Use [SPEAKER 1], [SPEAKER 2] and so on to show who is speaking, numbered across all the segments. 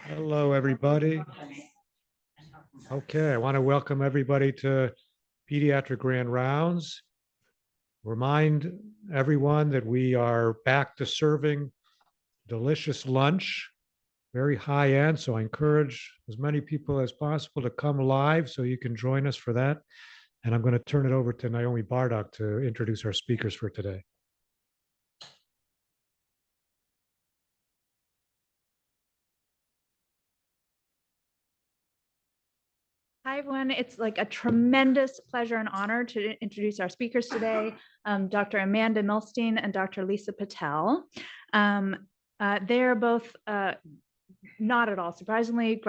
[SPEAKER 1] Hello, everybody. Okay, I want to welcome everybody to Pediatric Grand Rounds. Remind everyone that we are back to serving delicious lunch, very high end. So I encourage as many people as possible to come live so you can join us for that. And I'm going to turn it over to Naomi Bardock to introduce our speakers for today.
[SPEAKER 2] Hi, everyone. It's like a tremendous pleasure and honor to introduce our speakers today, Dr. Amanda Milstein and Dr. Lisa Patel. They're both, not at all surprisingly,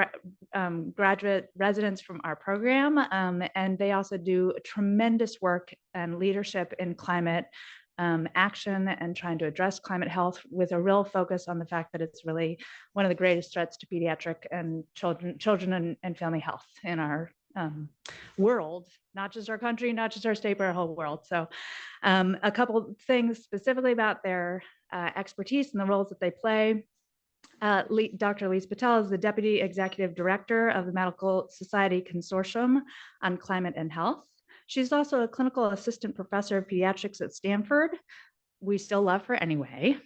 [SPEAKER 2] graduate residents from our program, and they also do tremendous work and leadership in climate action and trying to address climate health with a real focus on the fact that it's really one of the greatest threats to pediatric and children and family health in our world, not just our country, not just our state, but our whole world. So a couple things specifically about their expertise and the roles that they play. Dr. Lisa Patel is the Deputy Executive Director of the Medical Society Consortium on Climate and Health. She's also a clinical assistant professor of pediatrics at Stanford. We still love her anyway.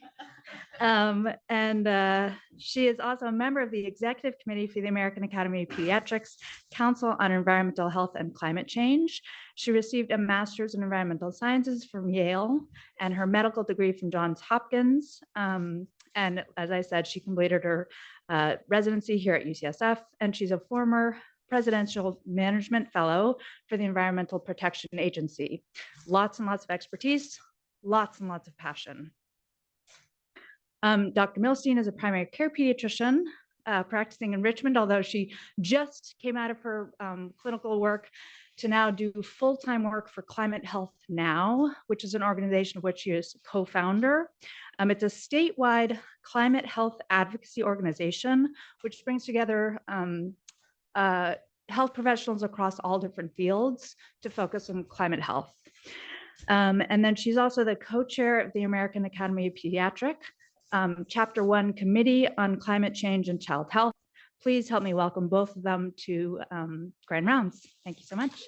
[SPEAKER 2] She is also a member of the executive committee for the American Academy of Pediatrics Council on Environmental Health and Climate Change. She received a master's in environmental sciences from Yale and her medical degree from Johns Hopkins. And as I said, she completed her residency here at UCSF, and she's a former presidential management fellow for the Environmental Protection Agency. Lots and lots of expertise, lots and lots of passion. Dr. Milstein is a primary care pediatrician practicing in Richmond, although she just came out of her clinical work to now do full-time work for Climate Health Now, which is an organization of which she is co-founder. It's a statewide climate health advocacy organization, which brings together health professionals across all different fields to focus on climate health. And then she's also the co-chair of the American Academy of Pediatrics, Chapter 1 Committee on Climate Change and Child Health. Please help me welcome both of them to Grand Rounds. Thank you so much.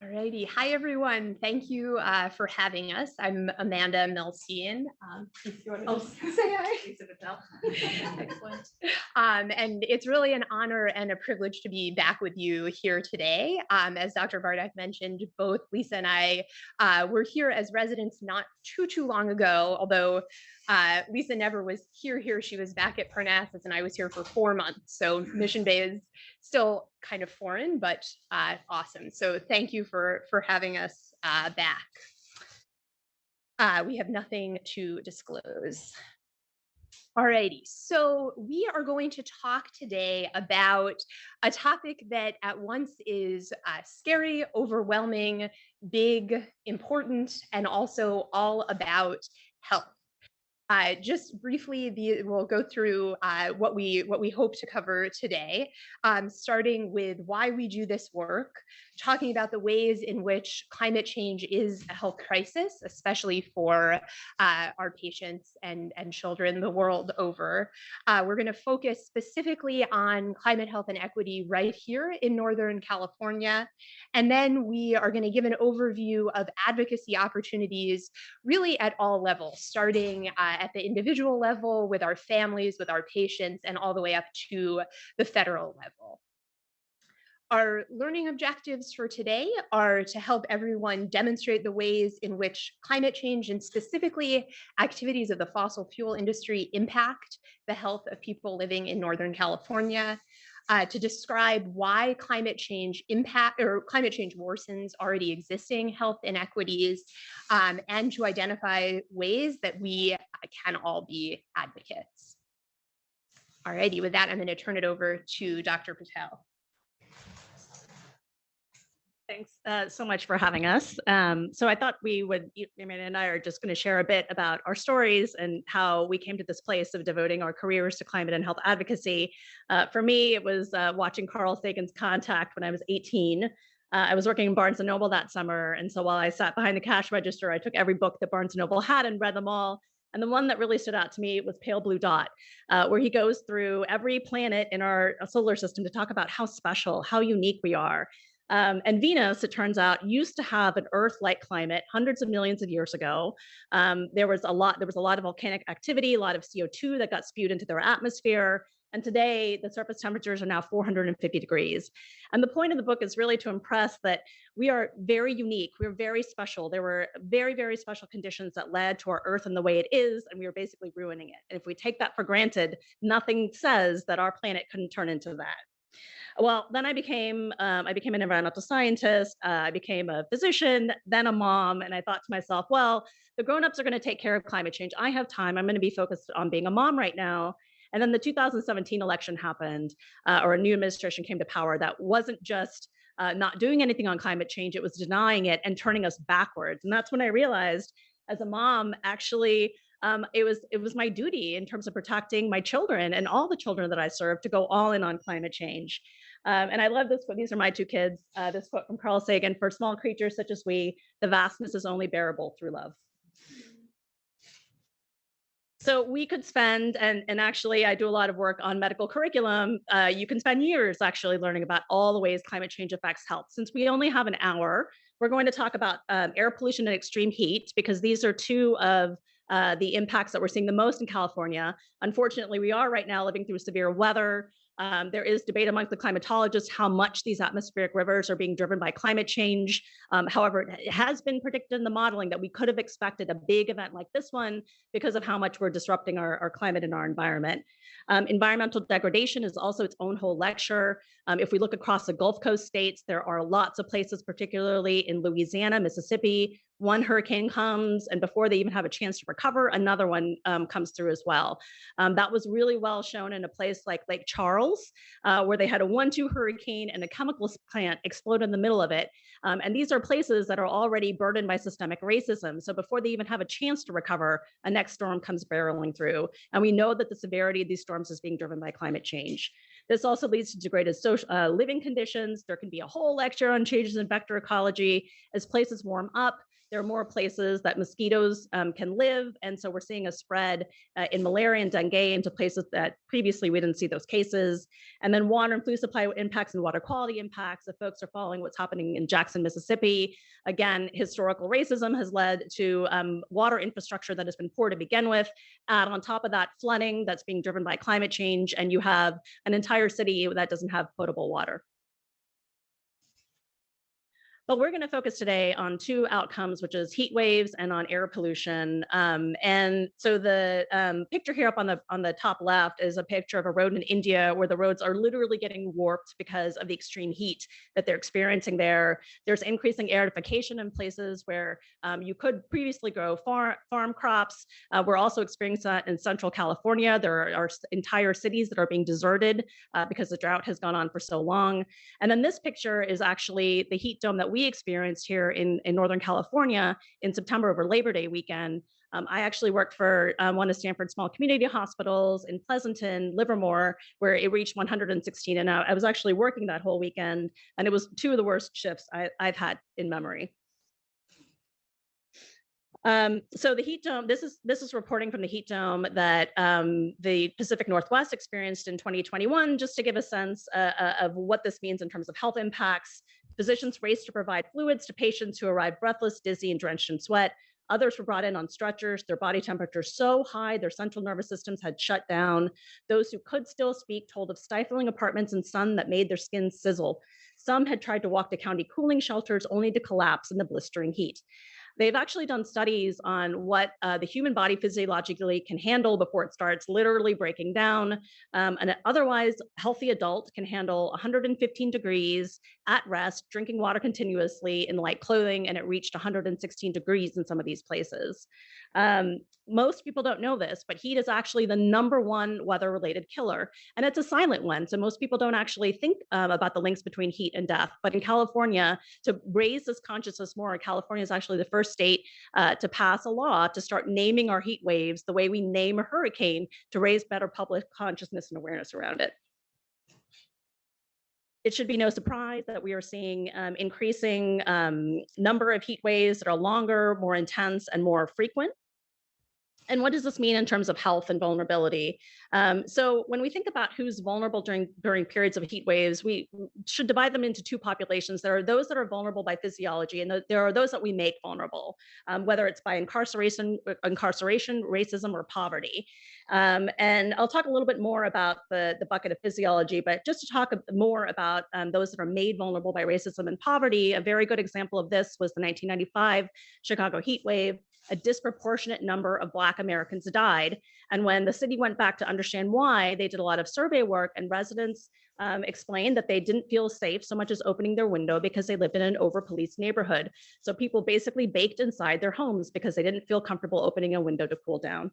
[SPEAKER 3] Alrighty, hi everyone. Thank you for having us. I'm Amanda Milstein. Say hi. Lisa Patel. Excellent. And it's really an honor and a privilege to be back with you here today. As Dr. Bardock mentioned, both Lisa and I were here as residents not too long ago, although Lisa never was here. She was back at Parnassus and I was here for 4 months. So Mission Bay is still kind of foreign, but awesome. So thank you for having us back. We have nothing to disclose. Alrighty, so we are going to talk today about a topic that at once is scary, overwhelming, big, important, and also all about health. Just briefly, we'll go through what we hope to cover today, starting with why we do this work, talking about the ways in which climate change is a health crisis, especially for our patients and children the world over. We're going to focus specifically on climate health and equity right here in Northern California. And then we are going to give an overview of advocacy opportunities really at all levels, starting at the individual level with our families, with our patients, and all the way up to the federal level. Our learning objectives for today are to help everyone demonstrate the ways in which climate change and specifically activities of the fossil fuel industry impact the health of people living in Northern California, to describe why climate change worsens already existing health inequities, and to identify ways that we can all be advocates. Alrighty, with that, I'm going to turn it over to Dr. Patel.
[SPEAKER 4] Thanks so much for having us. So I thought Amanda and I are just going to share a bit about our stories and how we came to this place of devoting our careers to climate and health advocacy. For me, it was watching Carl Sagan's Contact when I was 18. I was working in Barnes & Noble that summer. And so while I sat behind the cash register, I took every book that Barnes & Noble had and read them all. And the one that really stood out to me was Pale Blue Dot, where he goes through every planet in our solar system to talk about how special, how unique we are. And Venus, it turns out, used to have an Earth-like climate hundreds of millions of years ago. There was a lot of volcanic activity, a lot of CO2 that got spewed into their atmosphere. And today, the surface temperatures are now 450 degrees. And the point of the book is really to impress that we are very unique. We're very special. There were very, very special conditions that led to our Earth and the way it is, and we are basically ruining it. And if we take that for granted, nothing says that our planet couldn't turn into that. Well, then I became an environmental scientist. I became a physician, then a mom, and I thought to myself, well, the grown-ups are going to take care of climate change. I have time. I'm going to be focused on being a mom right now. And then the 2017 election happened, or a new administration came to power that wasn't just not doing anything on climate change, it was denying it and turning us backwards. And that's when I realized, as a mom, actually, it was my duty in terms of protecting my children and all the children that I serve to go all in on climate change. And I love this quote. These are my two kids. This quote from Carl Sagan: "For small creatures such as we, the vastness is only bearable through love." So we could spend, and actually I do a lot of work on medical curriculum. You can spend years actually learning about all the ways climate change affects health. Since we only have an hour, we're going to talk about air pollution and extreme heat, because these are two of the impacts that we're seeing the most in California. Unfortunately, we are right now living through severe weather. There is debate amongst the climatologists how much these atmospheric rivers are being driven by climate change. However, it has been predicted in the modeling that we could have expected a big event like this one because of how much we're disrupting our climate and our environment. Environmental degradation is also its own whole lecture. If we look across the Gulf Coast states, there are lots of places, particularly in Louisiana, Mississippi, one hurricane comes, and before they even have a chance to recover, another one comes through as well. That was really well shown in a place like Lake Charles, where they had a 1-2 hurricane and a chemicals plant explode in the middle of it. And these are places that are already burdened by systemic racism. So before they even have a chance to recover, a next storm comes barreling through. And we know that the severity of these storms is being driven by climate change. This also leads to degraded social living conditions. There can be a whole lecture on changes in vector ecology. As places warm up, there are more places that mosquitoes can live. And so we're seeing a spread in malaria and dengue into places that previously we didn't see those cases. And then water and food supply impacts and water quality impacts. If folks are following what's happening in Jackson, Mississippi, again, historical racism has led to water infrastructure that has been poor to begin with. Add on top of that flooding that's being driven by climate change, and you have an entire city that doesn't have potable water. But we're going to focus today on two outcomes, which is heat waves and on air pollution. And so the picture here up on the top left is a picture of a road in India where the roads are literally getting warped because of the extreme heat that they're experiencing there. There's increasing airification in places where you could previously grow farm crops. We're also experiencing that in Central California. There are entire cities that are being deserted because the drought has gone on for so long. And then this picture is actually the heat dome that we experienced here in Northern California in September over Labor Day weekend. I actually worked for one of Stanford's small community hospitals in Pleasanton, Livermore, where it reached 116. And I was actually working that whole weekend, and it was two of the worst shifts I've had in memory. So the heat dome, this is reporting from the heat dome that the Pacific Northwest experienced in 2021, just to give a sense of what this means in terms of health impacts. Physicians raced to provide fluids to patients who arrived breathless, dizzy, and drenched in sweat. Others were brought in on stretchers, their body temperature so high their central nervous systems had shut down. Those who could still speak told of stifling apartments and sun that made their skin sizzle. Some had tried to walk to county cooling shelters only to collapse in the blistering heat. They've actually done studies on what the human body physiologically can handle before it starts literally breaking down. An otherwise healthy adult can handle 115 degrees at rest, drinking water continuously in light clothing, and it reached 116 degrees in some of these places. Most people don't know this, but heat is actually the #1 weather-related killer, and it's a silent one. So most people don't actually think about the links between heat and death. But in California, to raise this consciousness more, California is actually the first state to pass a law to start naming our heat waves the way we name a hurricane to raise better public consciousness and awareness around it. It should be no surprise that we are seeing increasing number of heat waves that are longer, more intense, and more frequent. And what does this mean in terms of health and vulnerability? So when we think about who's vulnerable during periods of heat waves, we should divide them into two populations. There are those that are vulnerable by physiology, and there are those that we make vulnerable, whether it's by incarceration, racism, or poverty. And I'll talk a little bit more about the bucket of physiology, but just to talk more about those that are made vulnerable by racism and poverty, a very good example of this was the 1995 Chicago heat wave. A disproportionate number of Black Americans died. And when the city went back to understand why, they did a lot of survey work, and residents explained that they didn't feel safe so much as opening their window because they lived in an over-policed neighborhood. So people basically baked inside their homes because they didn't feel comfortable opening a window to cool down.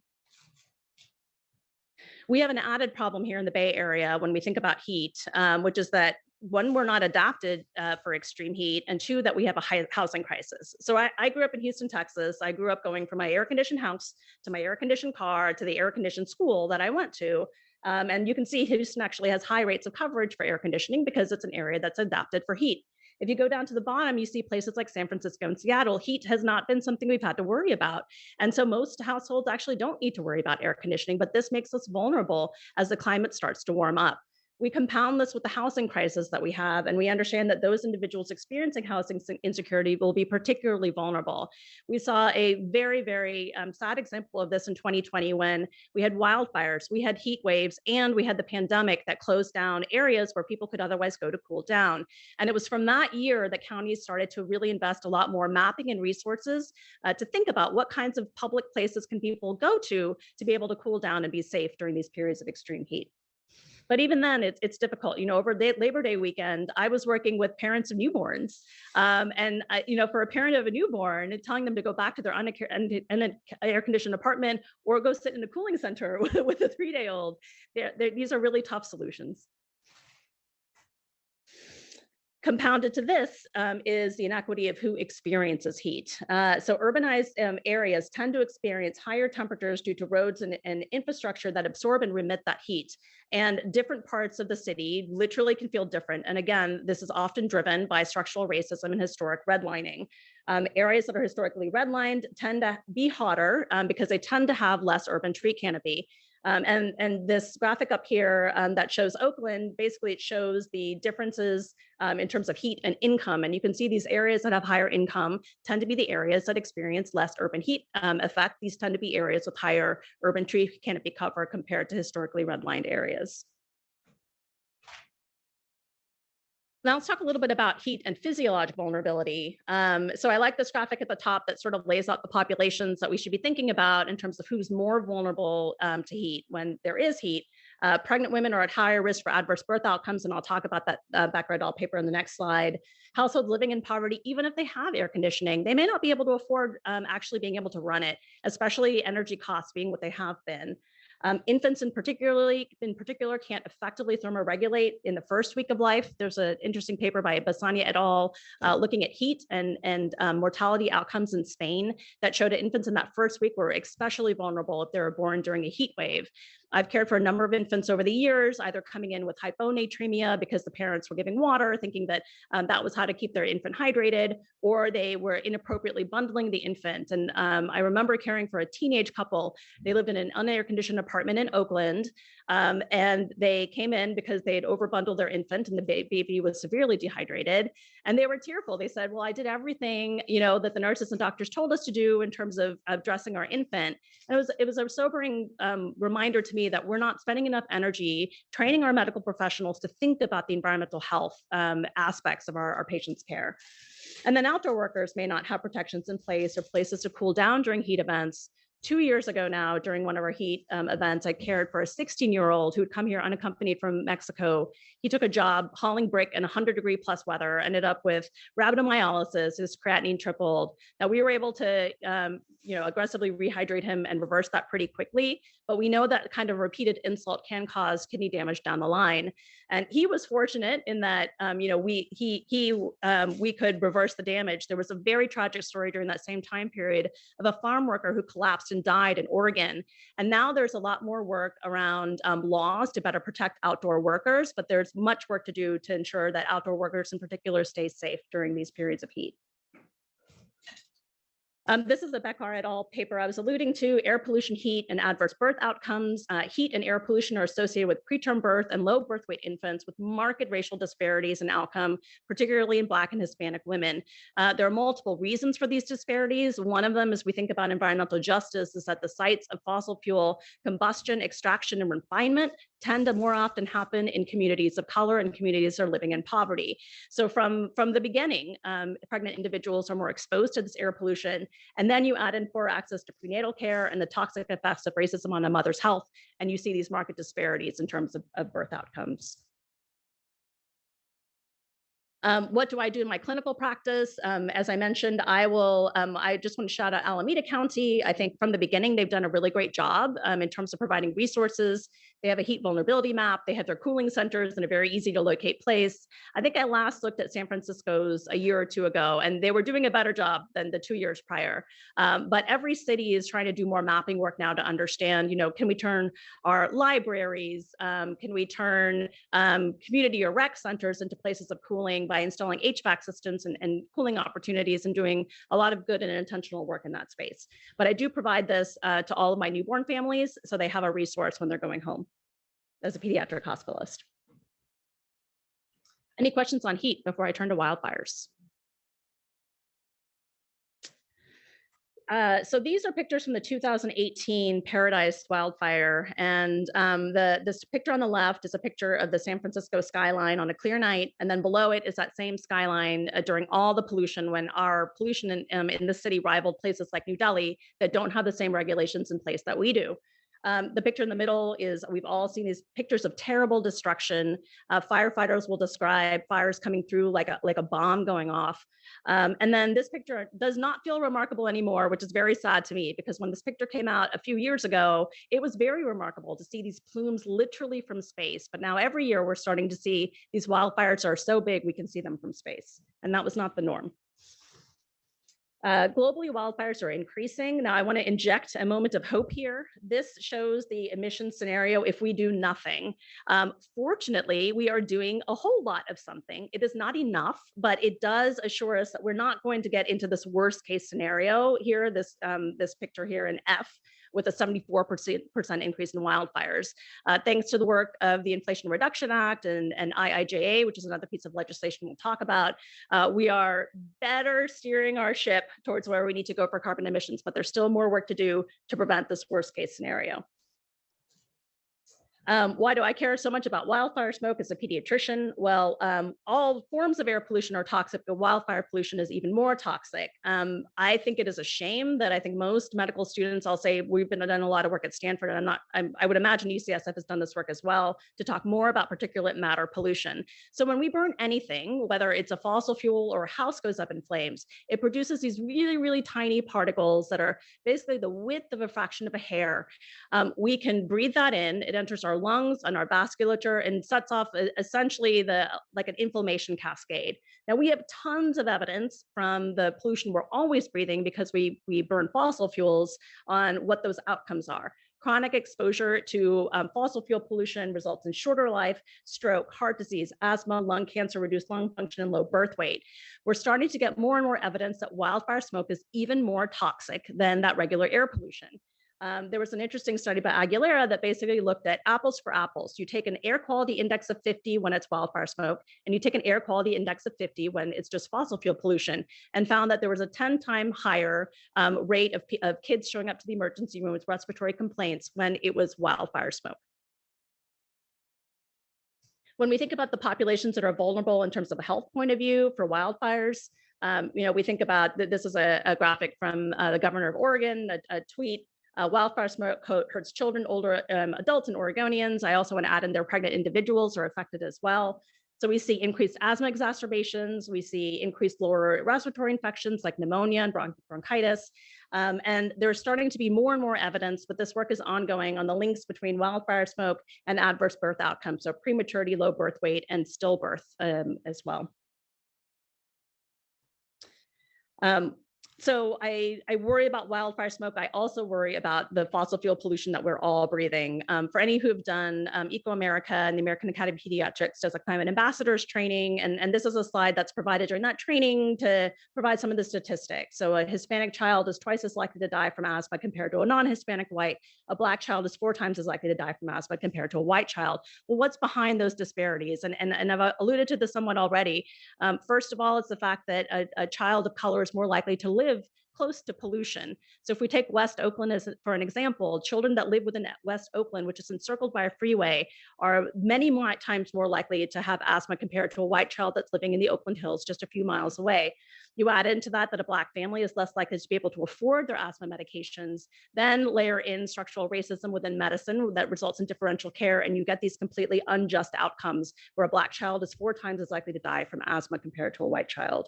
[SPEAKER 4] We have an added problem here in the Bay Area when we think about heat, which is that one, we're not adapted for extreme heat, and two, that we have a high housing crisis. So I grew up in Houston, Texas. I grew up going from my air-conditioned house to my air-conditioned car to the air-conditioned school that I went to. And you can see Houston actually has high rates of coverage for air conditioning because it's an area that's adapted for heat. If you go down to the bottom, you see places like San Francisco and Seattle. Heat has not been something we've had to worry about. And so most households actually don't need to worry about air conditioning, but this makes us vulnerable as the climate starts to warm up. We compound this with the housing crisis that we have, and we understand that those individuals experiencing housing insecurity will be particularly vulnerable. We saw a very, very sad example of this in 2020 when we had wildfires, we had heat waves, and we had the pandemic that closed down areas where people could otherwise go to cool down. And it was from that year that counties started to really invest a lot more mapping and resources to think about what kinds of public places can people go to be able to cool down and be safe during these periods of extreme heat. But even then, it's difficult. You know, over the Labor Day weekend, I was working with parents of newborns, and for a parent of a newborn, telling them to go back to their air-conditioned apartment or go sit in a cooling center with a 3-day-old, these are really tough solutions. Compounded to this is the inequity of who experiences heat. So urbanized areas tend to experience higher temperatures due to roads and infrastructure that absorb and remit that heat. And different parts of the city literally can feel different. And again, this is often driven by structural racism and historic redlining. Areas that are historically redlined tend to be hotter because they tend to have less urban tree canopy. And this graphic up here that shows Oakland, basically it shows the differences in terms of heat and income. And you can see these areas that have higher income tend to be the areas that experience less urban heat effect. These tend to be areas with higher urban tree canopy cover compared to historically redlined areas. Now let's talk a little bit about heat and physiologic vulnerability. So I like this graphic at the top that sort of lays out the populations that we should be thinking about in terms of who's more vulnerable to heat when there is heat. Pregnant women are at higher risk for adverse birth outcomes, and I'll talk about that Becker et al. Paper in the next slide. Households living in poverty, even if they have air conditioning, they may not be able to afford actually being able to run it, especially energy costs being what they have been. Infants in particular can't effectively thermoregulate in the first week of life. There's an interesting paper by Basania et al. Looking at heat and mortality outcomes in Spain that showed that infants in that first week were especially vulnerable if they were born during a heat wave. I've cared for a number of infants over the years, either coming in with hyponatremia because the parents were giving water, thinking that that was how to keep their infant hydrated, or they were inappropriately bundling the infant. And I remember caring for a teenage couple. They lived in an unair-conditioned apartment in Oakland, and they came in because they had overbundled their infant and the baby was severely dehydrated. And they were tearful. They said, well, I did everything, that the nurses and doctors told us to do in terms of dressing our infant. And it was a sobering reminder to me that we're not spending enough energy training our medical professionals to think about the environmental health aspects of our patients' care. And then outdoor workers may not have protections in place or places to cool down during heat events. 2 years ago now, during one of our heat events, I cared for a 16-year-old who had come here unaccompanied from Mexico. He took a job hauling brick in 100-degree plus weather, ended up with rhabdomyolysis, his creatinine tripled. Now, we were able to aggressively rehydrate him and reverse that pretty quickly, but we know that kind of repeated insult can cause kidney damage down the line. And he was fortunate in that we could reverse the damage. There was a very tragic story during that same time period of a farm worker who collapsed and died in Oregon. And now there's a lot more work around laws to better protect outdoor workers, but there's much work to do to ensure that outdoor workers in particular stay safe during these periods of heat. This is the Beckar et al. Paper I was alluding to, air pollution, heat, and adverse birth outcomes. Heat and air pollution are associated with preterm birth and low birth weight infants with marked racial disparities in outcome, particularly in Black and Hispanic women. There are multiple reasons for these disparities. One of them, as we think about environmental justice, is that the sites of fossil fuel combustion, extraction, and refinement tend to more often happen in communities of color and communities that are living in poverty. So from the beginning, pregnant individuals are more exposed to this air pollution. And then you add in poor access to prenatal care and the toxic effects of racism on a mother's health, and you see these market disparities in terms of birth outcomes. What do I do in my clinical practice? As I mentioned, I just want to shout out Alameda County. I think from the beginning, they've done a really great job in terms of providing resources. They have a heat vulnerability map. They have their cooling centers in a very easy to locate place. I think I last looked at San Francisco's a year or two ago, and they were doing a better job than the 2 years prior. But every city is trying to do more mapping work now to understand, can we turn our libraries, can we turn community or rec centers into places of cooling by installing HVAC systems and cooling opportunities and doing a lot of good and intentional work in that space. But I do provide this to all of my newborn families so they have a resource when they're going home as a pediatric hospitalist. Any questions on heat before I turn to wildfires? So these are pictures from the 2018 Paradise wildfire. And this picture on the left is a picture of the San Francisco skyline on a clear night. And then below it is that same skyline during all the pollution, when our pollution in the city rivaled places like New Delhi that don't have the same regulations in place that we do. The picture in the middle is, we've all seen these pictures of terrible destruction. Firefighters will describe fires coming through like a bomb going off. And then this picture does not feel remarkable anymore, which is very sad to me, because when this picture came out a few years ago, it was very remarkable to see these plumes literally from space. But now every year we're starting to see these wildfires are so big we can see them from space. And that was not the norm. Globally, wildfires are increasing. Now, I want to inject a moment of hope here. This shows the emission scenario if we do nothing. Fortunately, we are doing a whole lot of something. It is not enough, but it does assure us that we're not going to get into this worst case scenario here, this picture here in F, with a 74% increase in wildfires. Thanks to the work of the Inflation Reduction Act and IIJA, which is another piece of legislation we'll talk about, we are better steering our ship towards where we need to go for carbon emissions, but there's still more work to do to prevent this worst case scenario. Why do I care so much about wildfire smoke as a pediatrician? Well, all forms of air pollution are toxic, but wildfire pollution is even more toxic. I think it is a shame that I think most medical students, I'll say we've done a lot of work at Stanford, and I would imagine UCSF has done this work as well to talk more about particulate matter pollution. So when we burn anything, whether it's a fossil fuel or a house goes up in flames, it produces these really, really tiny particles that are basically the width of a fraction of a hair. We can breathe that in, it enters our lungs and our vasculature and sets off essentially like an inflammation cascade. Now, we have tons of evidence from the pollution we're always breathing because we burn fossil fuels on what those outcomes are. Chronic exposure to fossil fuel pollution results in shorter life, stroke, heart disease, asthma, lung cancer, reduced lung function, and low birth weight. We're starting to get more and more evidence that wildfire smoke is even more toxic than that regular air pollution. There was an interesting study by Aguilera that basically looked at apples for apples. You take an air quality index of 50 when it's wildfire smoke, and you take an air quality index of 50 when it's just fossil fuel pollution, and found that there was a 10-time higher rate of kids showing up to the emergency room with respiratory complaints when it was wildfire smoke. When we think about the populations that are vulnerable in terms of a health point of view for wildfires, we think about, this is a graphic from the governor of Oregon, a tweet Wildfire smoke hurts children, older adults, and Oregonians. I also want to add in their pregnant individuals are affected as well. So we see increased asthma exacerbations. We see increased lower respiratory infections like pneumonia and bronchitis. And there's starting to be more and more evidence, but this work is ongoing on the links between wildfire smoke and adverse birth outcomes. So prematurity, low birth weight, and stillbirth as well. So I worry about wildfire smoke. I also worry about the fossil fuel pollution that we're all breathing. For any who have done Eco America and the American Academy of Pediatrics does a climate ambassadors training. And this is a slide that's provided during that training to provide some of the statistics. So a Hispanic child is twice as likely to die from asthma compared to a non-Hispanic white. A Black child is 4 times as likely to die from asthma compared to a white child. Well, what's behind those disparities? And I've alluded to this somewhat already. First of all, it's the fact that a child of color is more likely to live close to pollution. So if we take West Oakland as for an example, children that live within West Oakland, which is encircled by a freeway, are many more times more likely to have asthma compared to a white child that's living in the Oakland Hills just a few miles away. You add into that a Black family is less likely to be able to afford their asthma medications, then layer in structural racism within medicine that results in differential care, and you get these completely unjust outcomes where a Black child is 4 times as likely to die from asthma compared to a white child.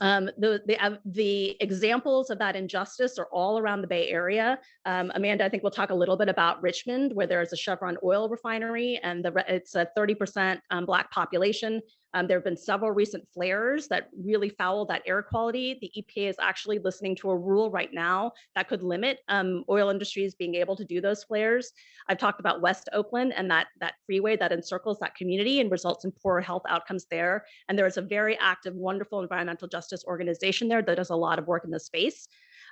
[SPEAKER 4] The examples of that injustice are all around the Bay Area. Amanda, I think we'll talk a little bit about Richmond, where there's a Chevron oil refinery, and it's a 30% Black population. There have been several recent flares that really foul that air quality. The EPA is actually listening to a rule right now that could limit oil industries being able to do those flares. I've talked about West Oakland and that freeway that encircles that community and results in poor health outcomes there. And there is a very active, wonderful environmental justice organization there that does a lot of work in this space.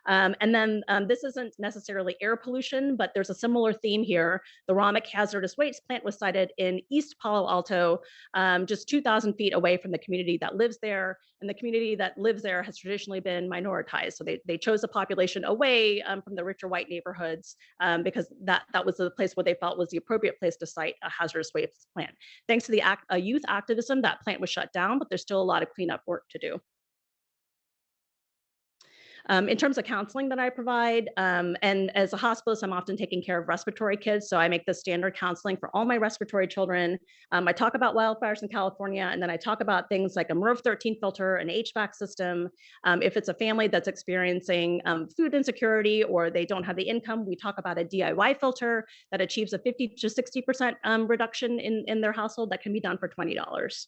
[SPEAKER 4] And then this isn't necessarily air pollution, but there's a similar theme here. The Ramic hazardous waste plant was sited in East Palo Alto, just 2,000 feet away from the community that lives there. And the community that lives there has traditionally been minoritized. So they chose a population away from the richer white neighborhoods because that was the place where they felt was the appropriate place to site a hazardous waste plant. Thanks to the youth activism, that plant was shut down, but there's still a lot of cleanup work to do. In terms of counseling that I provide, and as a hospitalist, I'm often taking care of respiratory kids. So I make the standard counseling for all my respiratory children. I talk about wildfires in California, and then I talk about things like a MERV 13 filter, an HVAC system. If it's a family that's experiencing food insecurity or they don't have the income, we talk about a DIY filter that achieves a 50 to 60% reduction in their household that can be done for $20.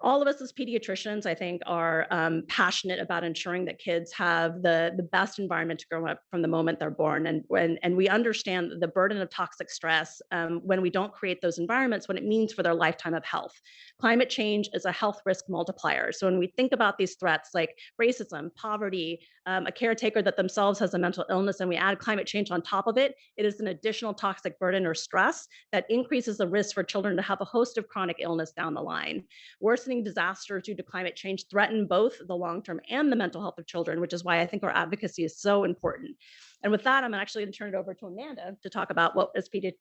[SPEAKER 4] All of us as pediatricians, I think, are passionate about ensuring that kids have the best environment to grow up from the moment they're born. And we understand the burden of toxic stress when we don't create those environments, what it means for their lifetime of health. Climate change is a health risk multiplier. So when we think about these threats like racism, poverty, a caretaker that themselves has a mental illness, and we add climate change on top of it, it is an additional toxic burden or stress that increases the risk for children to have a host of chronic illness down the line. Worsening disasters due to climate change threaten both the long-term and the mental health of children, which is why I think our advocacy is so important. And with that, I'm actually going to turn it over to Amanda to talk about what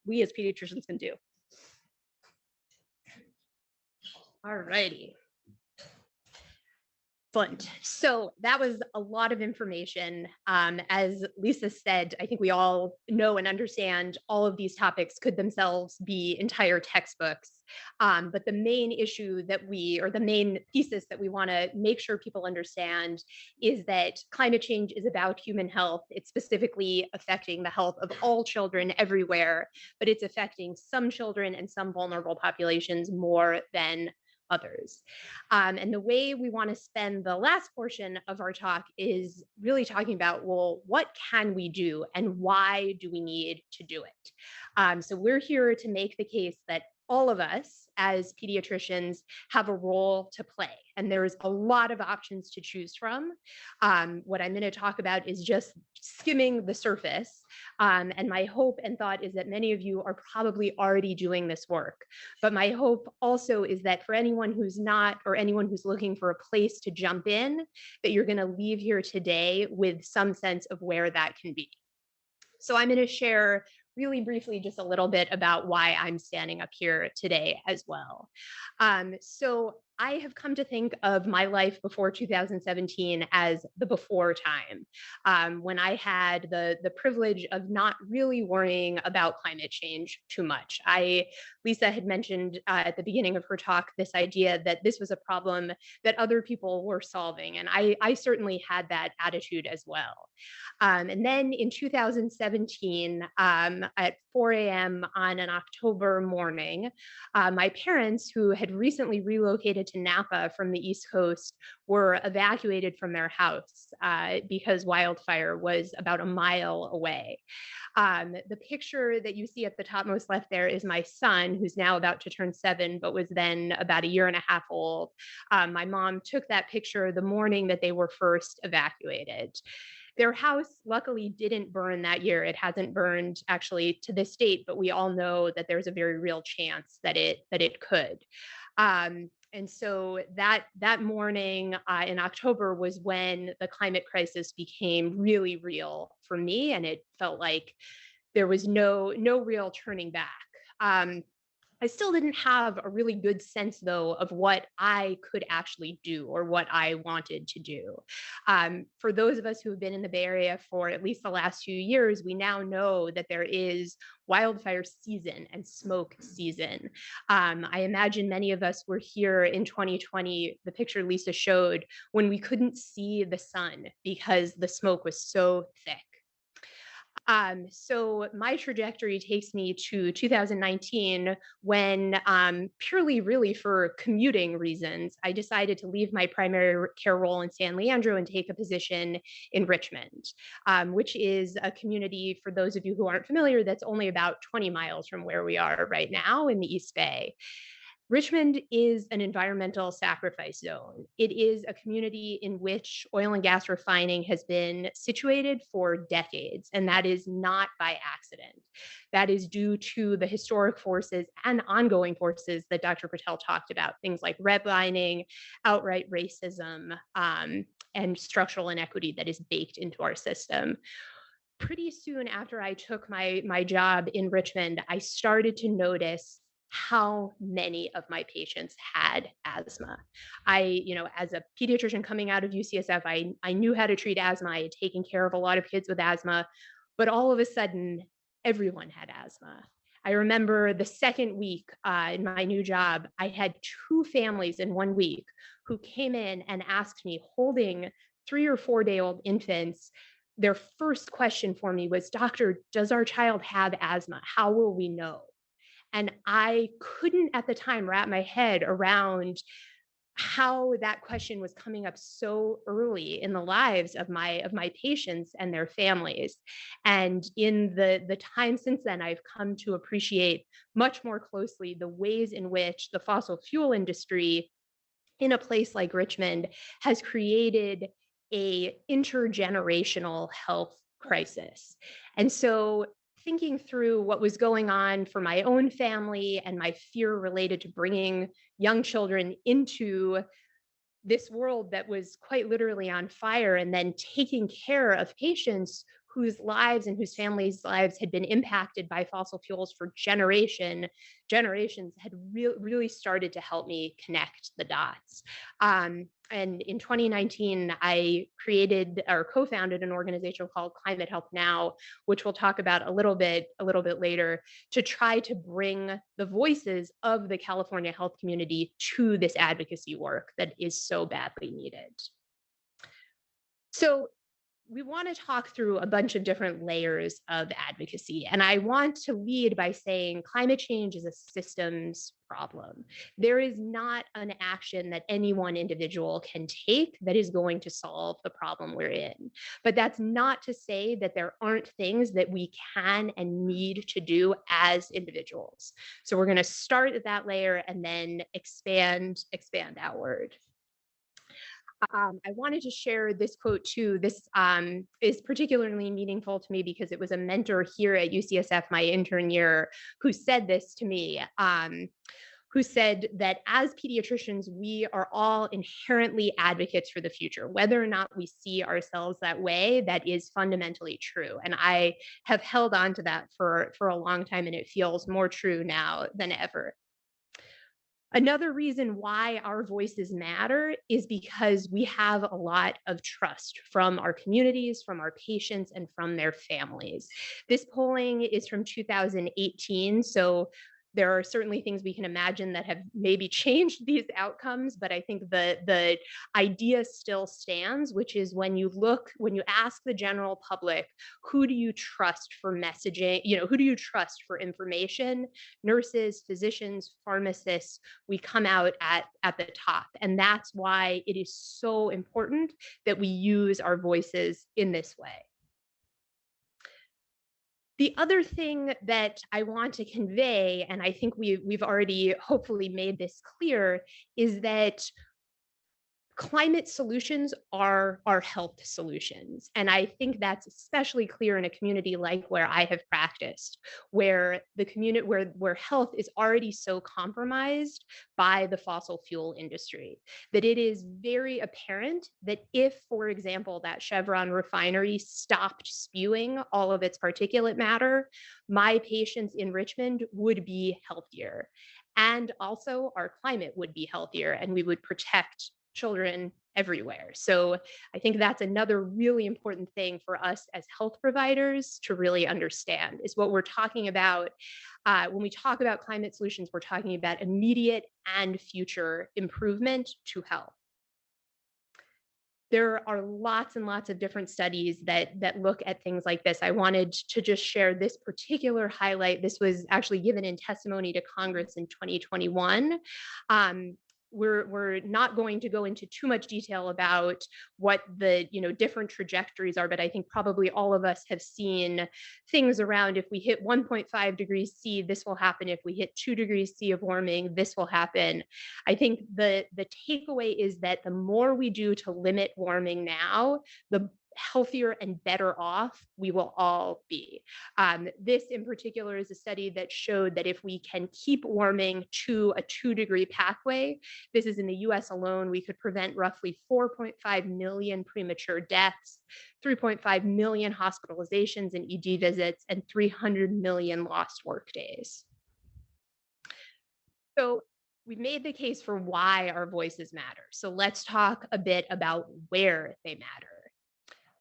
[SPEAKER 4] we as pediatricians can do.
[SPEAKER 3] All righty. Excellent. So that was a lot of information. As Lisa said, I think we all know and understand all of these topics could themselves be entire textbooks. But the main issue that the main thesis that we want to make sure people understand is that climate change is about human health. It's specifically affecting the health of all children everywhere, but it's affecting some children and some vulnerable populations more than others. And the way we want to spend the last portion of our talk is really talking about, well, what can we do and why do we need to do it? So we're here to make the case that all of us as pediatricians have a role to play, and there's a lot of options to choose from. What I'm going to talk about is just skimming the surface, and my hope and thought is that many of you are probably already doing this work. But my hope also is that for anyone who's not, or anyone who's looking for a place to jump in, that you're going to leave here today with some sense of where that can be. So I'm going to share really briefly just a little bit about why I'm standing up here today as well. So I have come to think of my life before 2017 as the before time, when I had the privilege of not really worrying about climate change too much. Lisa had mentioned at the beginning of her talk this idea that this was a problem that other people were solving, and I certainly had that attitude as well. And then in 2017, at 4 a.m. on an October morning, my parents, who had recently relocated to Napa from the East Coast, were evacuated from their house because wildfire was about a mile away. The picture that you see at the topmost left there is my son, who's now about to turn 7, but was then about a year and a half old. My mom took that picture the morning that they were first evacuated. Their house luckily didn't burn that year. It hasn't burned actually to this date, but we all know that there's a very real chance that it could. And so that morning in October was when the climate crisis became really real for me, and it felt like there was no real turning back. I still didn't have a really good sense, though, of what I could actually do or what I wanted to do. For those of us who have been in the Bay Area for at least the last few years, we now know that there is wildfire season and smoke season. I imagine many of us were here in 2020, the picture Lisa showed, when we couldn't see the sun because the smoke was so thick. So my trajectory takes me to 2019 when, purely really for commuting reasons, I decided to leave my primary care role in San Leandro and take a position in Richmond, which is a community, for those of you who aren't familiar, that's only about 20 miles from where we are right now in the East Bay. Richmond is an environmental sacrifice zone. It is a community in which oil and gas refining has been situated for decades, and that is not by accident. That is due to the historic forces and ongoing forces that Dr. Patel talked about, things like redlining, outright racism, and structural inequity that is baked into our system. Pretty soon after I took my job in Richmond, I started to notice how many of my patients had asthma. As a pediatrician coming out of UCSF, I knew how to treat asthma. I had taken care of a lot of kids with asthma, but all of a sudden, everyone had asthma. I remember the second week in my new job, I had 2 families in 1 week who came in and asked me, holding 3 or 4-day-old infants. Their first question for me was, "Doctor, does our child have asthma? How will we know?" And I couldn't at the time wrap my head around how that question was coming up so early in the lives of my patients and their families. And in the time since then, I've come to appreciate much more closely the ways in which the fossil fuel industry in a place like Richmond has created a intergenerational health crisis. And so thinking through what was going on for my own family and my fear related to bringing young children into this world that was quite literally on fire, and then taking care of patients whose lives and whose families' lives had been impacted by fossil fuels for generations had really started to help me connect the dots. And in 2019, I created or co-founded an organization called Climate Health Now, which we'll talk about a little bit later, to try to bring the voices of the California health community to this advocacy work that is so badly needed. So we want to talk through a bunch of different layers of advocacy. And I want to lead by saying climate change is a systems problem. There is not an action that any one individual can take that is going to solve the problem we're in. But that's not to say that there aren't things that we can and need to do as individuals. So we're going to start at that layer and then expand outward. I wanted to share this quote too. This is particularly meaningful to me because it was a mentor here at UCSF my intern year who said this to me, who said that as pediatricians, we are all inherently advocates for the future. Whether or not we see ourselves that way, that is fundamentally true. And I have held on to that for a long time, and it feels more true now than ever. Another reason why our voices matter is because we have a lot of trust from our communities, from our patients, and from their families. This polling is from 2018, so there are certainly things we can imagine that have maybe changed these outcomes, but I think the idea still stands, which is when you ask the general public, who do you trust for messaging, who do you trust for information? Nurses, physicians, pharmacists, we come out at the top. And that's why it is so important that we use our voices in this way. The other thing that I want to convey, and I think we've already hopefully made this clear, is that climate solutions are health solutions. And I think that's especially clear in a community like where I have practiced, where the community, where health is already so compromised by the fossil fuel industry, that it is very apparent that if, for example, that Chevron refinery stopped spewing all of its particulate matter, my patients in Richmond would be healthier. And also our climate would be healthier, and we would protect children everywhere. So I think that's another really important thing for us as health providers to really understand, is what we're talking about. When we talk about climate solutions, we're talking about immediate and future improvement to health. There are lots and lots of different studies that look at things like this. I wanted to just share this particular highlight. This was actually given in testimony to Congress in 2021. We're not going to go into too much detail about what the different trajectories are, but I think probably all of us have seen things around, if we hit 1.5 degrees C, this will happen. If we hit 2 degrees C of warming, this will happen. I think the takeaway is that the more we do to limit warming now, the healthier and better off we will all be. This in particular is a study that showed that if we can keep warming to a 2-degree pathway, this is in the US alone, we could prevent roughly 4.5 million premature deaths, 3.5 million hospitalizations and ED visits, and 300 million lost work days. So we've made the case for why our voices matter. So let's talk a bit about where they matter.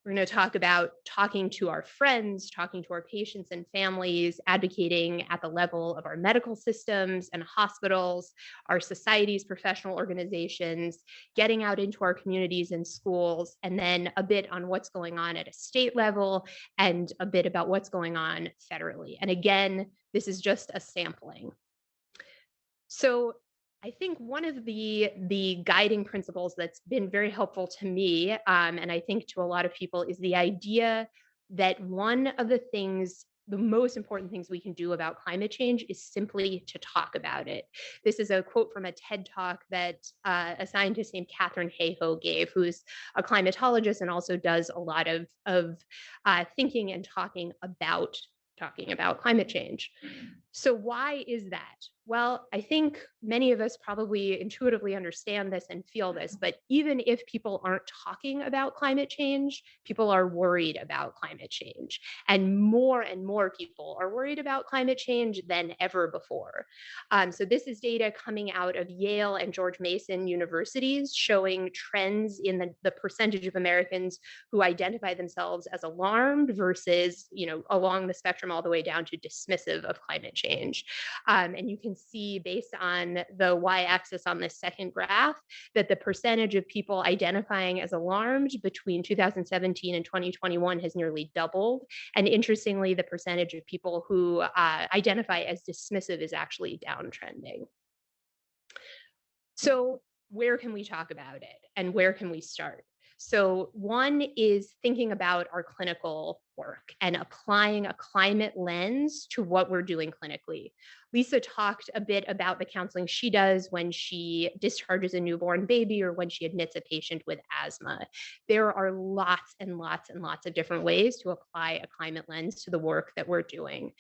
[SPEAKER 3] We're going to talk about talking to our friends, talking to our patients and families, advocating at the level of our medical systems and hospitals, our societies, professional organizations, getting out into our communities and schools, and then a bit on what's going on at a state level and a bit about what's going on federally. And again, this is just a sampling. So I think one of the guiding principles that's been very helpful to me, and I think to a lot of people, is the idea that one of the most important things we can do about climate change is simply to talk about it. This is a quote from a TED Talk that a scientist named Katherine Hayhoe gave, who's a climatologist and also does a lot of thinking and talking about climate change. So why is that? Well, I think many of us probably intuitively understand this and feel this, but even if people aren't talking about climate change, people are worried about climate change. And more people are worried about climate change than ever before. So this is data coming out of Yale and George Mason universities showing trends in the percentage of Americans who identify themselves as alarmed versus, along the spectrum all the way down to dismissive of climate change. And you can see based on the y-axis on this second graph that the percentage of people identifying as alarmed between 2017 and 2021 has nearly doubled. And interestingly, the percentage of people who identify as dismissive is actually downtrending. So where can we talk about it and where can we start? So one is thinking about our clinical work and applying a climate lens to what we're doing clinically. Lisa talked a bit about the counseling she does when she discharges a newborn baby or when she admits a patient with asthma. There are lots and lots and lots of different ways to apply a climate lens to the work that we're doing.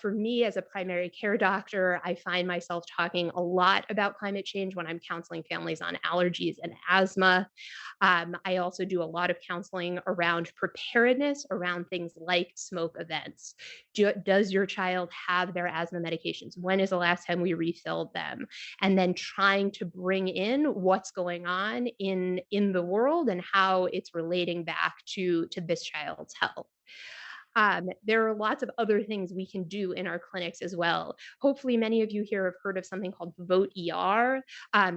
[SPEAKER 3] For me as a primary care doctor, I find myself talking a lot about climate change when I'm counseling families on allergies and asthma. I also do a lot of counseling around preparedness, around things like smoke events. Does your child have their asthma medication medications? When is the last time we refilled them? And then trying to bring in what's going on in the world and how it's relating back to this child's health. There are lots of other things we can do in our clinics as well. Hopefully, many of you here have heard of something called Vote ER.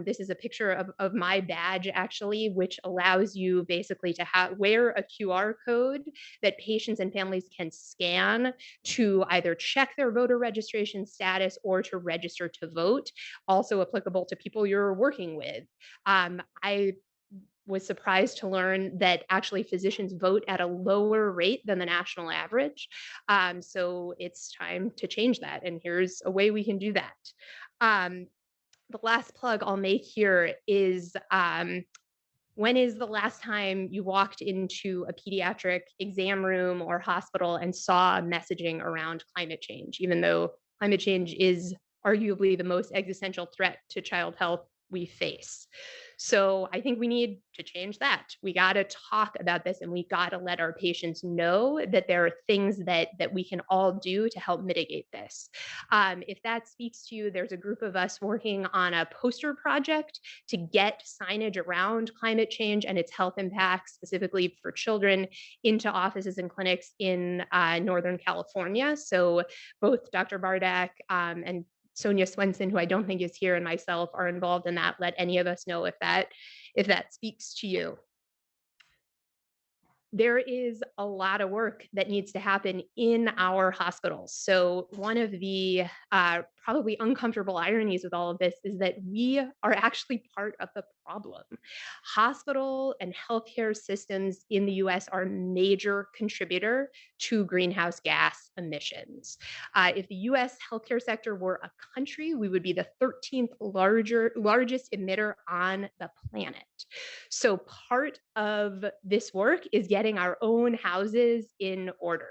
[SPEAKER 3] This is a picture of my badge, actually, which allows you basically to wear a QR code that patients and families can scan to either check their voter registration status or to register to vote, also applicable to people you're working with. I was surprised to learn that actually physicians vote at a lower rate than the national average. So it's time to change that. And here's a way we can do that. The last plug I'll make here is when is the last time you walked into a pediatric exam room or hospital and saw messaging around climate change, even though climate change is arguably the most existential threat to child health we face? So I think we need to change that. We got to talk about this, and we got to let our patients know that there are things that we can all do to help mitigate this. If that speaks to you, there's a group of us working on a poster project to get signage around climate change and its health impacts, specifically for children, into offices and clinics in Northern California. So both Dr. Bardak and Sonia Swenson, who I don't think is here, and myself are involved in that. Let any of us know if that speaks to you. There is a lot of work that needs to happen in our hospitals. So one of the probably uncomfortable ironies with all of this is that we are actually part of the problem. Hospital and healthcare systems in the US are a major contributor to greenhouse gas emissions. If the US healthcare sector were a country, we would be the 13th largest emitter on the planet. So part of this work is getting our own houses in order.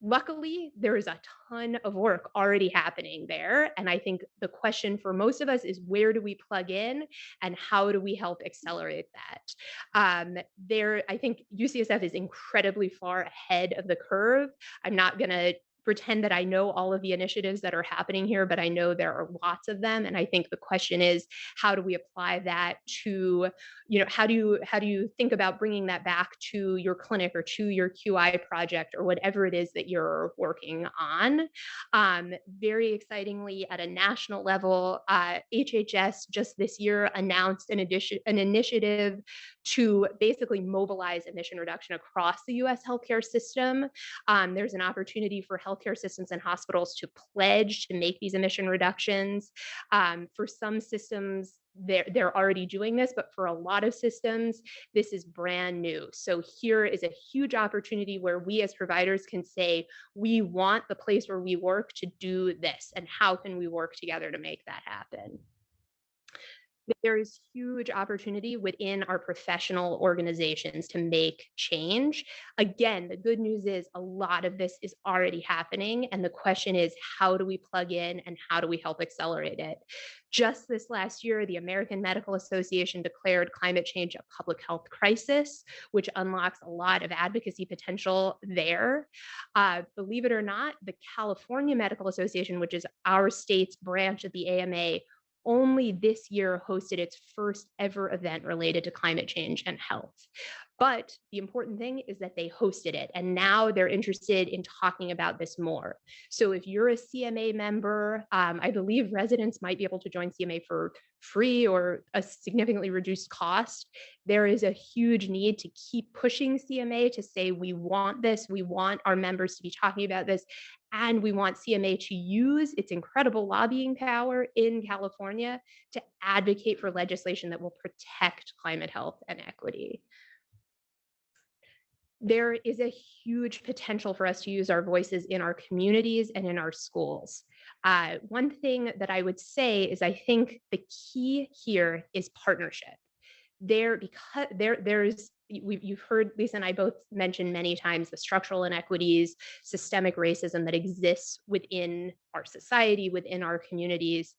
[SPEAKER 3] Luckily, there is a ton of work already happening there. And I think the question for most of us is, where do we plug in and how do we help accelerate that? I think UCSF is incredibly far ahead of the curve. I'm not going to pretend that I know all of the initiatives that are happening here, but I know there are lots of them. And I think the question is, how do we apply that to, how do you think about bringing that back to your clinic or to your QI project or whatever it is that you're working on? Very excitingly, at a national level, HHS just this year announced an initiative to basically mobilize emission reduction across the US healthcare system. There's an opportunity for healthcare systems and hospitals to pledge to make these emission reductions. For some systems, they're already doing this, but for a lot of systems, this is brand new. So here is a huge opportunity where we as providers can say, we want the place where we work to do this, and how can we work together to make that happen? There is huge opportunity within our professional organizations to make change. Again, the good news is a lot of this is already happening. And the question is, how do we plug in and how do we help accelerate it? Just this last year, the American Medical Association declared climate change a public health crisis, which unlocks a lot of advocacy potential there. Believe it or not, the California Medical Association, which is our state's branch of the AMA, only this year hosted its first ever event related to climate change and health. But the important thing is that they hosted it, and now they're interested in talking about this more. So if you're a CMA member, I believe residents might be able to join CMA for free or a significantly reduced cost. There is a huge need to keep pushing CMA to say, we want this, we want our members to be talking about this, and we want CMA to use its incredible lobbying power in California to advocate for legislation that will protect climate health and equity. There is a huge potential for us to use our voices in our communities and in our schools. One thing that I would say is I think the key here is partnership. You've heard Lisa and I both mention many times the structural inequities, systemic racism that exists within our society, within our communities.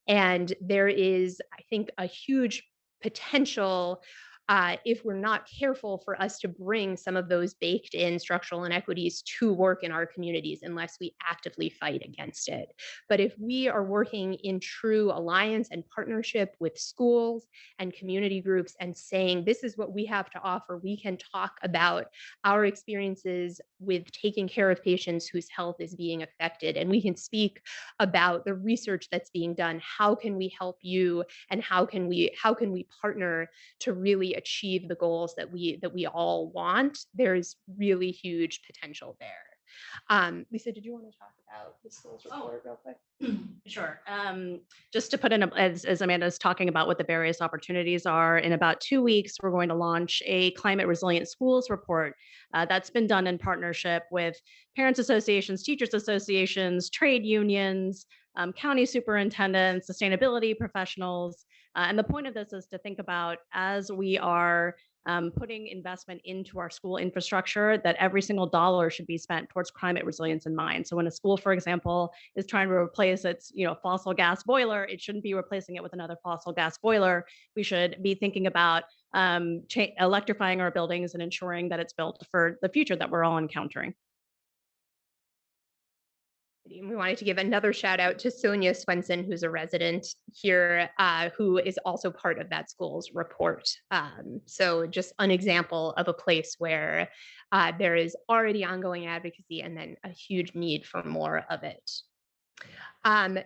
[SPEAKER 3] And there is, I think, a huge potential if we're not careful, for us to bring some of those baked in structural inequities to work in our communities unless we actively fight against it. But if we are working in true alliance and partnership with schools and community groups and saying, this is what we have to offer, we can talk about our experiences with taking care of patients whose health is being affected, and we can speak about the research that's being done. How can we help you, and how can we partner to really achieve the goals that we all want? There's really huge potential there. Lisa, did you want to talk about the schools report real quick?
[SPEAKER 4] Sure. Just to put in, as Amanda's talking about what the various opportunities are, in about 2 weeks, we're going to launch a climate resilient schools report that's been done in partnership with parents associations, teachers associations, trade unions, county superintendents, sustainability professionals. And the point of this is to think about, as we are putting investment into our school infrastructure, that every single dollar should be spent towards climate resilience in mind. So when a school, for example, is trying to replace its fossil gas boiler, it shouldn't be replacing it with another fossil gas boiler. We should be thinking about electrifying our buildings and ensuring that it's built for the future that we're all encountering.
[SPEAKER 3] We wanted to give another shout out to Sonia Swenson, who's a resident here, who is also part of that school's report. So just an example of a place where there is already ongoing advocacy and then a huge need for more of it.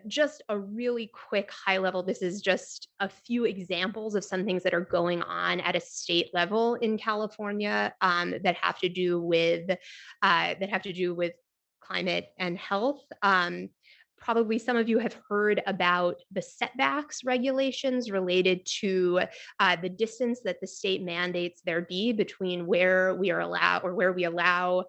[SPEAKER 3] Just a really quick high level, this is just a few examples of some things that are going on at a state level in California that have to do with climate and health. Probably some of you have heard about the setbacks regulations related to the distance that the state mandates there be between where we allow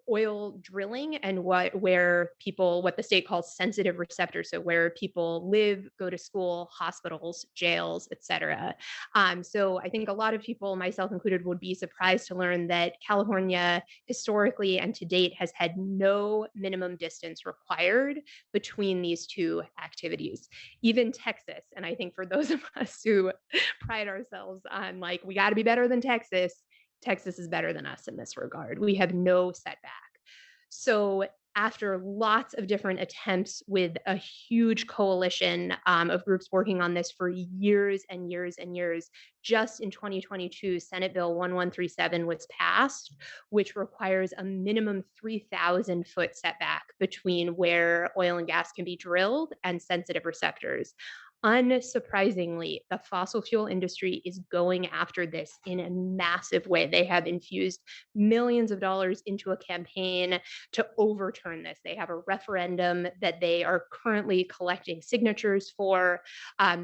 [SPEAKER 3] oil drilling and what the state calls sensitive receptors, so where people live, go to school, hospitals, jails, etc. So I think a lot of people, myself included, would be surprised to learn that California historically and to date has had no minimum distance required between these two activities. Even Texas, and I think for those of us who pride ourselves on we got to be better than Texas, Texas is better than us in this regard. We have no setback. So after lots of different attempts with a huge coalition of groups working on this for years and years and years, just in 2022, Senate Bill 1137 was passed, which requires a minimum 3,000 foot setback between where oil and gas can be drilled and sensitive receptors. Unsurprisingly, the fossil fuel industry is going after this in a massive way. They have infused millions of dollars into a campaign to overturn this. They have a referendum that they are currently collecting signatures for.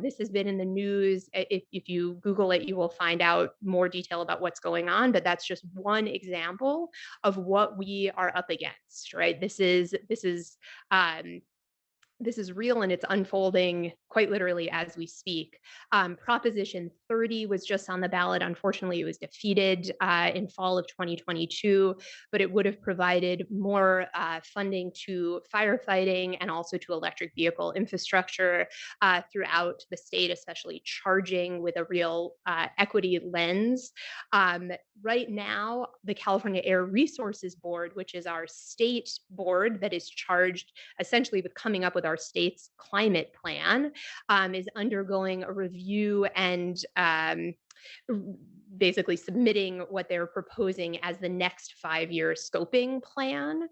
[SPEAKER 3] This has been in the news. If you Google it, you will find out more detail about what's going on, but that's just one example of what we are up against, right? This is real, and it's unfolding quite literally as we speak. Proposition 30 was just on the ballot. Unfortunately, it was defeated in fall of 2022, but it would have provided more funding to firefighting and also to electric vehicle infrastructure throughout the state, especially charging with a real equity lens. Right now, the California Air Resources Board, which is our state board that is charged essentially with coming up with our state's climate plan, is undergoing a review and basically submitting what they're proposing as the next 5-year scoping plan.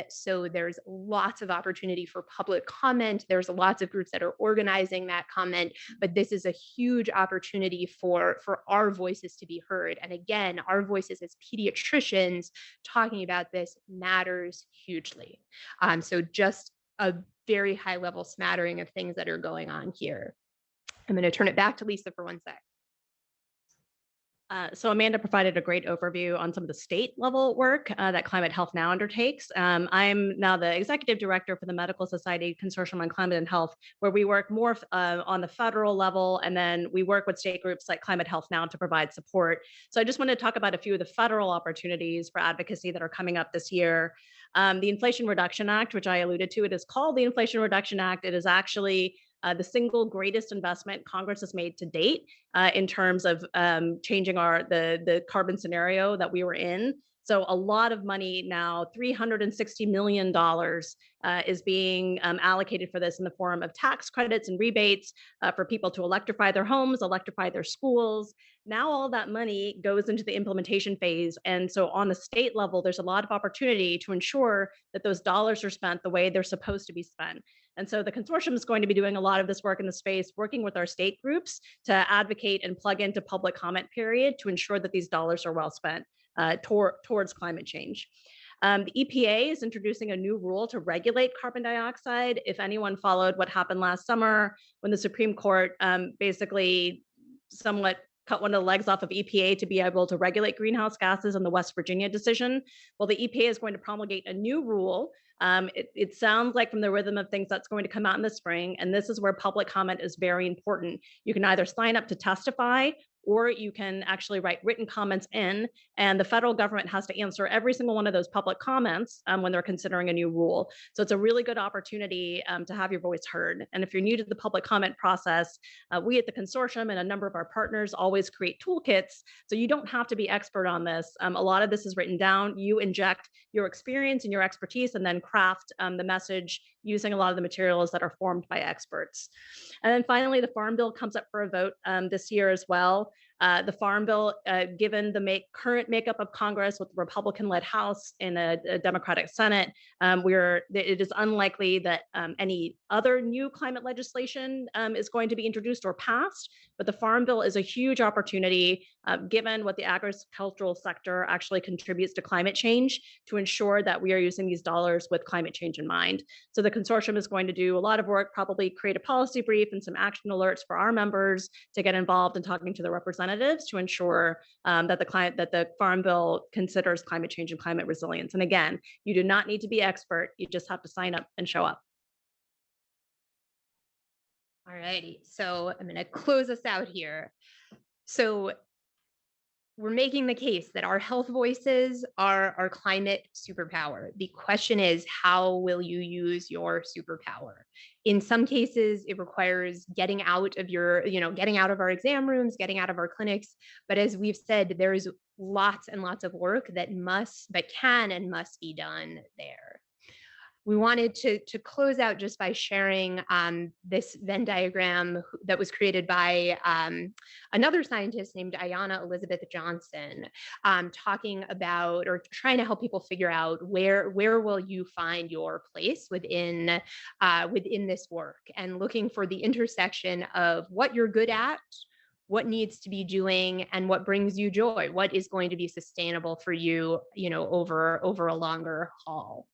[SPEAKER 3] So there's lots of opportunity for public comment. There's lots of groups that are organizing that comment, but this is a huge opportunity for our voices to be heard. And again, our voices as pediatricians talking about this matters hugely. So just a very high level smattering of things that are going on here. I'm going to turn it back to Lisa for one sec.
[SPEAKER 4] So Amanda provided a great overview on some of the state level work that Climate Health Now undertakes. I'm now the executive director for the Medical Society Consortium on Climate and Health, where we work more on the federal level, and then we work with state groups like Climate Health Now to provide support. So I just want to talk about a few of the federal opportunities for advocacy that are coming up this year. The Inflation Reduction Act, which I alluded to, it is called the Inflation Reduction Act. It is actually the single greatest investment Congress has made to date in terms of changing the carbon scenario that we were in. So a lot of money now, $360 million is being allocated for this in the form of tax credits and rebates for people to electrify their homes, electrify their schools. Now all that money goes into the implementation phase. And so on the state level, there's a lot of opportunity to ensure that those dollars are spent the way they're supposed to be spent. And so the consortium is going to be doing a lot of this work in the space, working with our state groups to advocate and plug into public comment period to ensure that these dollars are well spent towards climate change. The EPA is introducing a new rule to regulate carbon dioxide. If anyone followed what happened last summer when the Supreme Court basically somewhat cut one of the legs off of EPA to be able to regulate greenhouse gases in the West Virginia decision. Well, the EPA is going to promulgate a new rule. It sounds like from the rhythm of things that's going to come out in the spring, and this is where public comment is very important. You can either sign up to testify, or you can actually write written comments in, and the federal government has to answer every single one of those public comments when they're considering a new rule. So it's a really good opportunity to have your voice heard. And if you're new to the public comment process, we at the consortium and a number of our partners always create toolkits, so you don't have to be expert on this. A lot of this is written down. You inject your experience and your expertise and then craft the message using a lot of the materials that are formed by experts. And then finally, the Farm Bill comes up for a vote this year as well. The Farm Bill, given the current makeup of Congress with the Republican-led House and a Democratic Senate, it is unlikely that any other new climate legislation is going to be introduced or passed. But the Farm Bill is a huge opportunity, given what the agricultural sector actually contributes to climate change, to ensure that we are using these dollars with climate change in mind. So the consortium is going to do a lot of work, probably create a policy brief and some action alerts for our members to get involved in talking to the representatives to ensure that the Farm Bill considers climate change and climate resilience. And again, you do not need to be expert. You just have to sign up and show up.
[SPEAKER 3] All righty, so I'm going to close us out here. So we're making the case that our health voices are our climate superpower. The question is, how will you use your superpower? In some cases, it requires getting out of getting out of our exam rooms, getting out of our clinics. But as we've said, there is lots and lots of work that can and must be done there. We wanted to close out just by sharing this Venn diagram that was created by another scientist named Ayanna Elizabeth Johnson, talking about or trying to help people figure out where will you find your place within this work, and looking for the intersection of what you're good at, what needs to be doing, and what brings you joy, what is going to be sustainable for you, over a longer haul.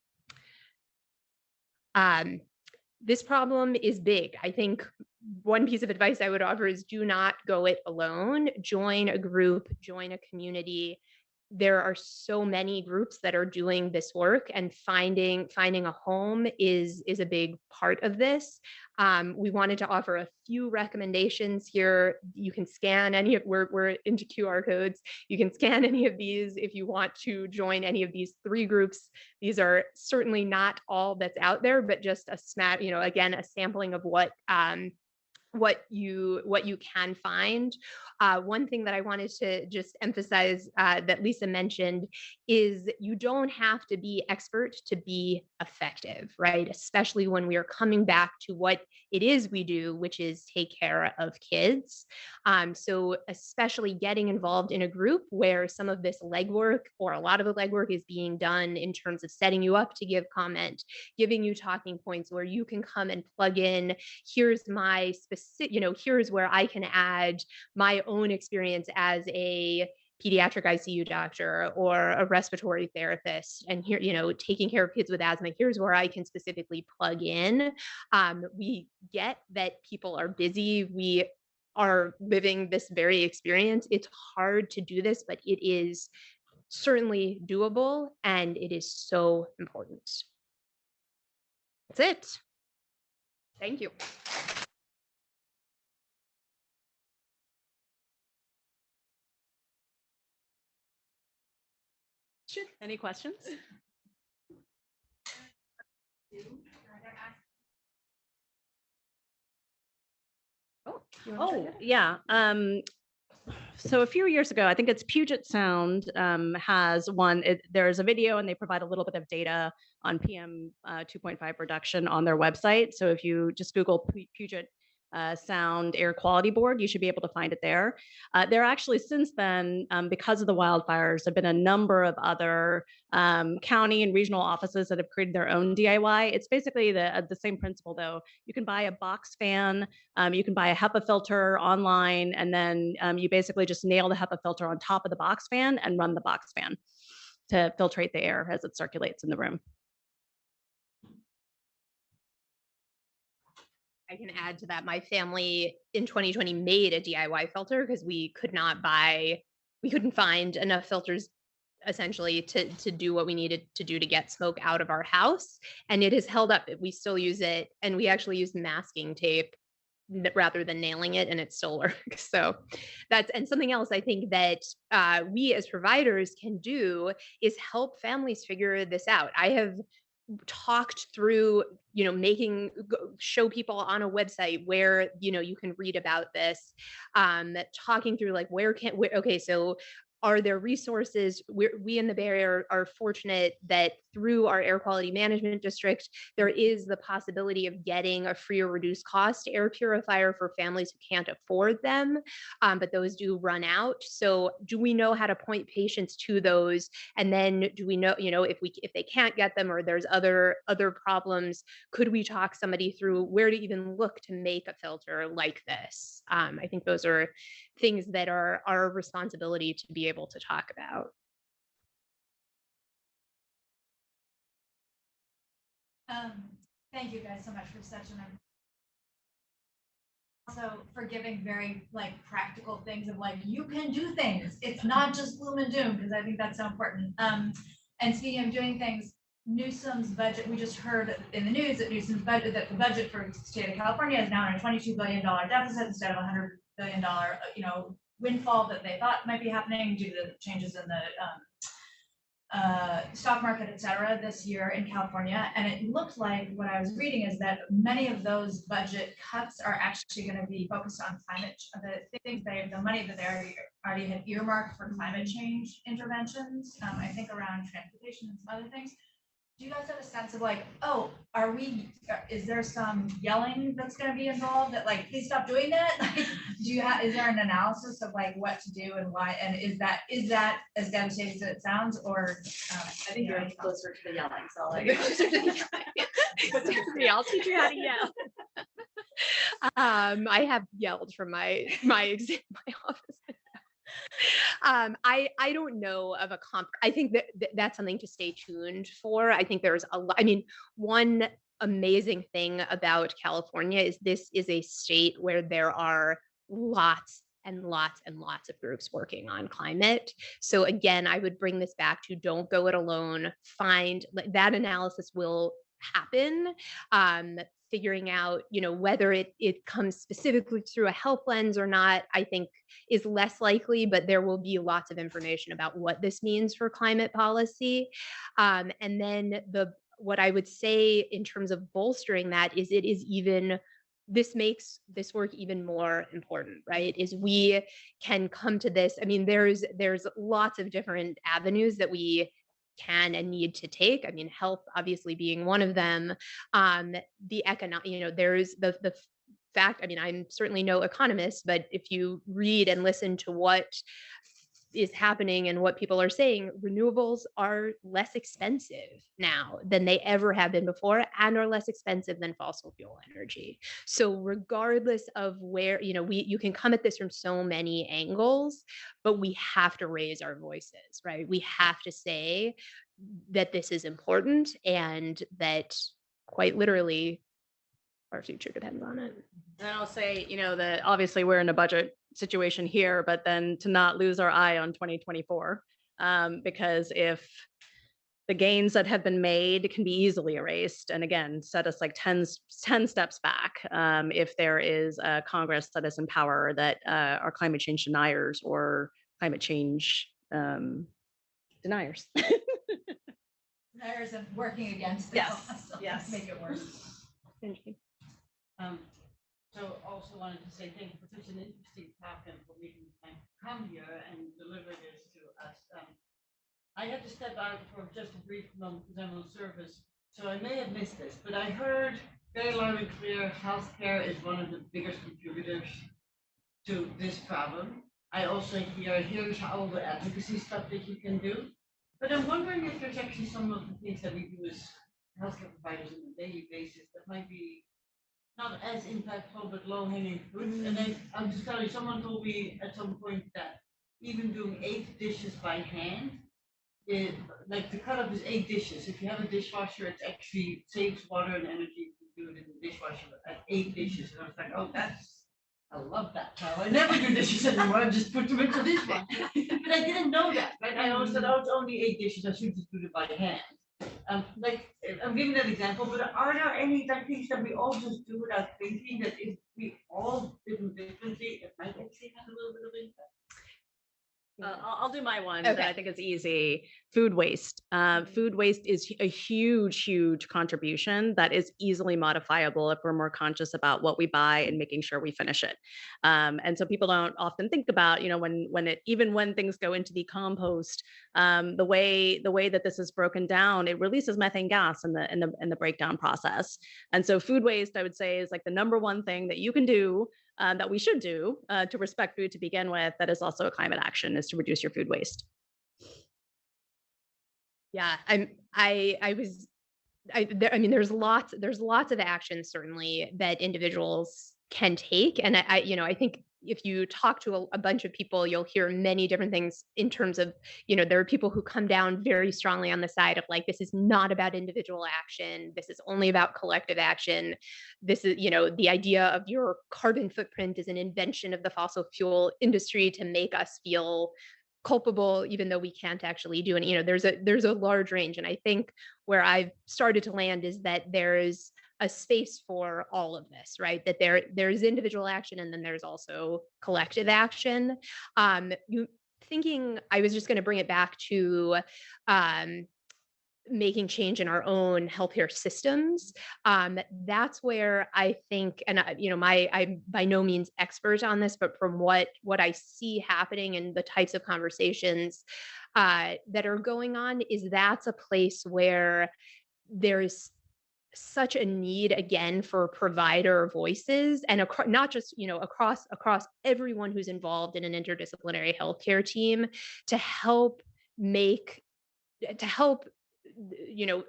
[SPEAKER 3] This problem is big. I think one piece of advice I would offer is do not go it alone. Join a group, join a community. There are so many groups that are doing this work, and finding a home is a big part of this. We wanted to offer a few recommendations here. You can scan any of, we're into QR codes. You can scan any of these if you want to join any of these 3 groups. These are certainly not all that's out there, but just again, a sampling of what you can find. One thing that I wanted to just emphasize that Lisa mentioned is you don't have to be expert to be effective, right? Especially when we are coming back to what it is we do, which is take care of kids. So especially getting involved in a group where some of this legwork or a lot of the legwork is being done in terms of setting you up to give comment, giving you talking points where you can come and plug in, here's my specific, here's where I can add my own experience as a pediatric ICU doctor or a respiratory therapist, and here, taking care of kids with asthma, here's where I can specifically plug in. We get that people are busy. We are living this very experience. It's hard to do this, but it is certainly doable, and it is so important. That's it. Thank you.
[SPEAKER 4] Sure. Any questions?
[SPEAKER 3] You wanna
[SPEAKER 4] Oh,
[SPEAKER 3] try that?
[SPEAKER 4] yeah. So a few years ago, I think it's Puget Sound has one. There's a video, and they provide a little bit of data on PM 2.5 reduction on their website. So if you just Google Puget Sound Air Quality Board, you should be able to find it there. There actually, since then, because of the wildfires, have been a number of other county and regional offices that have created their own DIY. It's basically the same principle, though. You can buy a box fan, you can buy a HEPA filter online, and then you basically just nail the HEPA filter on top of the box fan and run the box fan to filtrate the air as it circulates in the room.
[SPEAKER 3] I can add to that. My family in 2020 made a DIY filter because we couldn't find enough filters essentially to do what we needed to do to get smoke out of our house. And it has held up. We still use it. And we actually use masking tape rather than nailing it, and it still works. So and something else I think that we as providers can do is help families figure this out. I have talked through, show people on a website where, you can read about this, talking through like, okay, so are there resources? We in the Bay Area are fortunate that through our air quality management district, there is the possibility of getting a free or reduced cost air purifier for families who can't afford them, but those do run out. So do we know how to point patients to those? And then do we know, if they can't get them or there's other problems, could we talk somebody through where to even look to make a filter like this? I think those are things that are our responsibility to be able to talk about.
[SPEAKER 5] Thank you guys so much for such an also for giving very practical things of you can do things. It's not just gloom and doom, because I think that's so important. And speaking of doing things, Newsom's budget, we just heard in the news that Newsom's budget, that the budget for the state of California is now in a $22 billion deficit instead of $100 billion, windfall that they thought might be happening due to the changes in the stock market, et cetera, this year in California. And it looked like what I was reading is that many of those budget cuts are actually going to be focused on climate, the money that they already had earmarked for climate change interventions, I think around transportation and some other things. Do you guys have a sense of oh, is there some yelling that's going to be involved that please stop doing that? Is there an analysis of what to do and why? And is that as devastating as it sounds, or
[SPEAKER 4] I think you're closer to the yelling, so I'll teach you how to yell.
[SPEAKER 3] I have yelled from my office. I don't know of a I think that's something to stay tuned for. I think there's a lot. I mean, one amazing thing about California is this is a state where there are lots and lots and lots of groups working on climate. So again, I would bring this back to don't go it alone. Find that analysis will happen. Figuring out, whether it comes specifically through a health lens or not, I think is less likely, but there will be lots of information about what this means for climate policy. And then what I would say in terms of bolstering that is this makes this work even more important, right? Is we can come to this. I mean, there's lots of different avenues that we can and need to take. I mean, health obviously being one of them. The economic, there's the fact, I mean, I'm certainly no economist, but if you read and listen to what is happening and what people are saying, renewables are less expensive now than they ever have been before, and are less expensive than fossil fuel energy. So regardless of where, you can come at this from so many angles, but we have to raise our voices, right? We have to say that this is important and that quite literally our future depends on it.
[SPEAKER 4] And I'll say, that obviously we're in a budget situation here, but then to not lose our eye on 2024, because if the gains that have been made can be easily erased, and again, set us 10 steps back, if there is a Congress that is in power that are climate change deniers or climate change deniers.
[SPEAKER 5] Deniers and working against it.
[SPEAKER 4] Yes, yes.
[SPEAKER 5] Make it worse.
[SPEAKER 6] So also wanted to say thank you for such an interesting talk and for making the time to come here and deliver this to us. I had to step out for just a brief moment because I'm on service, so I may have missed this, but I heard very loud and clear healthcare is one of the biggest contributors to this problem. I also hear here's all the advocacy stuff that you can do. But I'm wondering if there's actually some of the things that we do as healthcare providers on a daily basis that might be not as impactful but low-hanging fruit. And I'll just tell you, someone told me at some point that even doing 8 dishes by hand, like the cutoff is 8 dishes. If you have a dishwasher, it actually saves water and energy to do it in the dishwasher at 8 dishes. And I was like, oh, I love that. Now I never do dishes anymore. I just put them into the dishwasher. But I didn't know that, right? I always thought, oh, it's only 8 dishes. I should just do it by hand. Like I'm giving that example, but are there any things that we all just do without thinking that if we all did them differently, it might actually have a little bit of impact?
[SPEAKER 4] I'll do my one
[SPEAKER 3] Okay.
[SPEAKER 4] that I think is easy. Food waste. Food waste is a huge, huge contribution that is easily modifiable if we're more conscious about what we buy and making sure we finish it. And so people don't often think about, when things go into the compost, the way that this is broken down, it releases methane gas in the breakdown process. And so food waste, I would say, is like the number one thing that you can do, that we should do to respect food to begin with. That is also a climate action, is to reduce your food waste.
[SPEAKER 3] Yeah, I mean, there's lots of actions certainly that individuals can take. And I think if you talk to a bunch of people, you'll hear many different things in terms of, there are people who come down very strongly on the side of like, this is not about individual action. This is only about collective action. This is, the idea of your carbon footprint is an invention of the fossil fuel industry to make us feel culpable, even though we can't actually do it. There's a large range. And I think where I've started to land is that there's a space for all of this, right? That there's individual action and then there's also collective action. I was just going to bring it back to making change in our own healthcare systems. That's where I think, and I'm by no means expert on this, but from what I see happening and the types of conversations that are going on, is that's a place where there's such a need again for provider voices and not just across everyone who's involved in an interdisciplinary healthcare team to help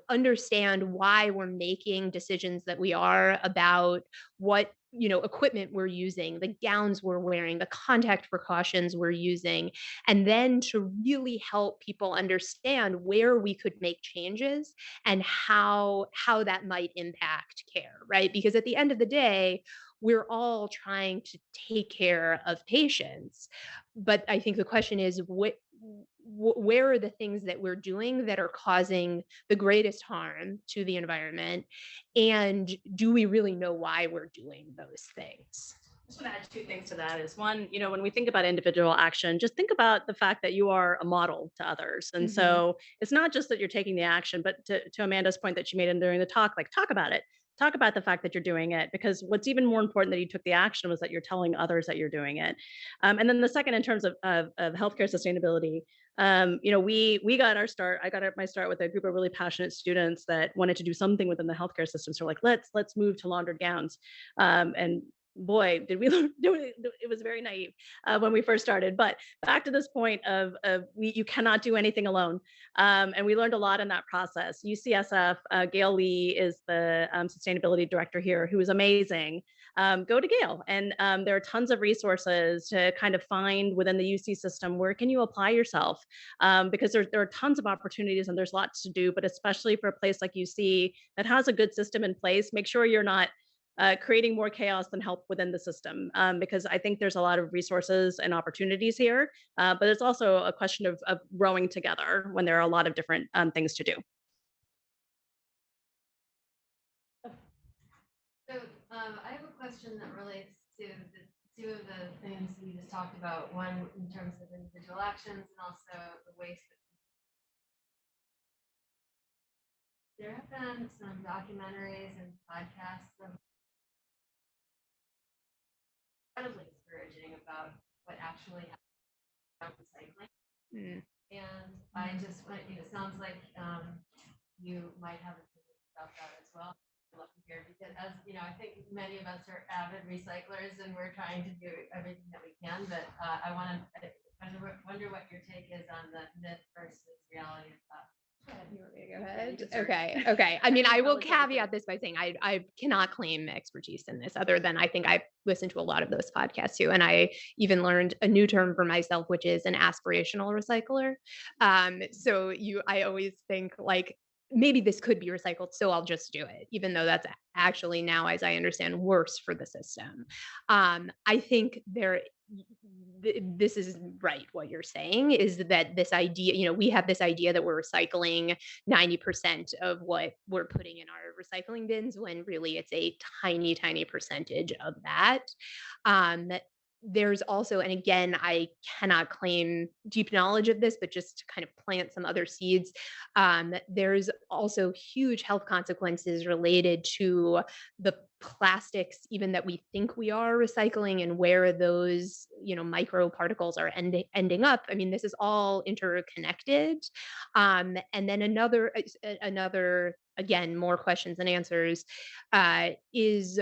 [SPEAKER 3] understand why we're making decisions that we are about what equipment we're using, the gowns we're wearing, the contact precautions we're using, and then to really help people understand where we could make changes and how that might impact care, right? Because at the end of the day, we're all trying to take care of patients. But I think the question is, where are the things that we're doing that are causing the greatest harm to the environment? And do we really know why we're doing those things?
[SPEAKER 4] I just want to add 2 things to that. Is one, when we think about individual action, just think about the fact that you are a model to others. And so it's not just that you're taking the action, but to Amanda's point that she made during the talk, like talk about it. Talk about the fact that you're doing it, because what's even more important that you took the action was that you're telling others that you're doing it. And then the second, in terms of healthcare sustainability, we got our start. I got my start with a group of really passionate students that wanted to do something within the healthcare system. So like, let's move to laundered gowns. And boy, did we learn, it was very naive when we first started. But back to this point of you cannot do anything alone. And we learned a lot in that process. UCSF, Gail Lee is the sustainability director here, who is amazing. Go to Gail. And there are tons of resources to kind of find within the UC system, where can you apply yourself? Because there are tons of opportunities and there's lots to do, but especially for a place like UC that has a good system in place, make sure you're not creating more chaos than help within the system, because I think there's a lot of resources and opportunities here, but it's also a question of growing together when there are a lot of different things to do.
[SPEAKER 7] So I have a question that relates to the 2 of the things we just talked about. One in terms of individual actions and also the waste. There have been some documentaries and podcasts of about what actually happens around recycling.
[SPEAKER 3] Mm.
[SPEAKER 7] And I just want, it sounds like you might have opinions about that as well. I'd love to hear, because as you know, I think many of us are avid recyclers and we're trying to do everything that we can, but I wonder what your take is on the myth versus reality of that.
[SPEAKER 3] Go ahead. Okay. I mean, I will caveat this by saying I cannot claim expertise in this other than I think I've listened to a lot of those podcasts too. And I even learned a new term for myself, which is an aspirational recycler. I always think like, maybe this could be recycled, so I'll just do it, even though that's actually now, as I understand, worse for the system. I think this is right. What you're saying is that this idea, we have this idea that we're recycling 90% of what we're putting in our recycling bins, when really it's a tiny, tiny percentage of that. There's also, and again, I cannot claim deep knowledge of this, but just to kind of plant some other seeds, there's also huge health consequences related to the plastics, even that we think we are recycling, and where those, microparticles are ending up. I mean, this is all interconnected. And then another, again, more questions than answers, is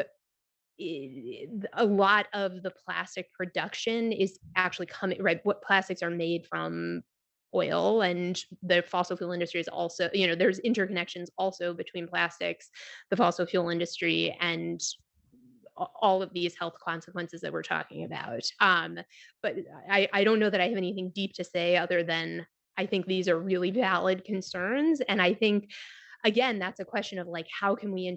[SPEAKER 3] a lot of the plastic production is actually coming, right? What plastics are made from oil, and the fossil fuel industry is also, there's interconnections also between plastics, the fossil fuel industry, and all of these health consequences that we're talking about. But I don't know that I have anything deep to say other than I think these are really valid concerns. And I think, again, that's a question of like, how can we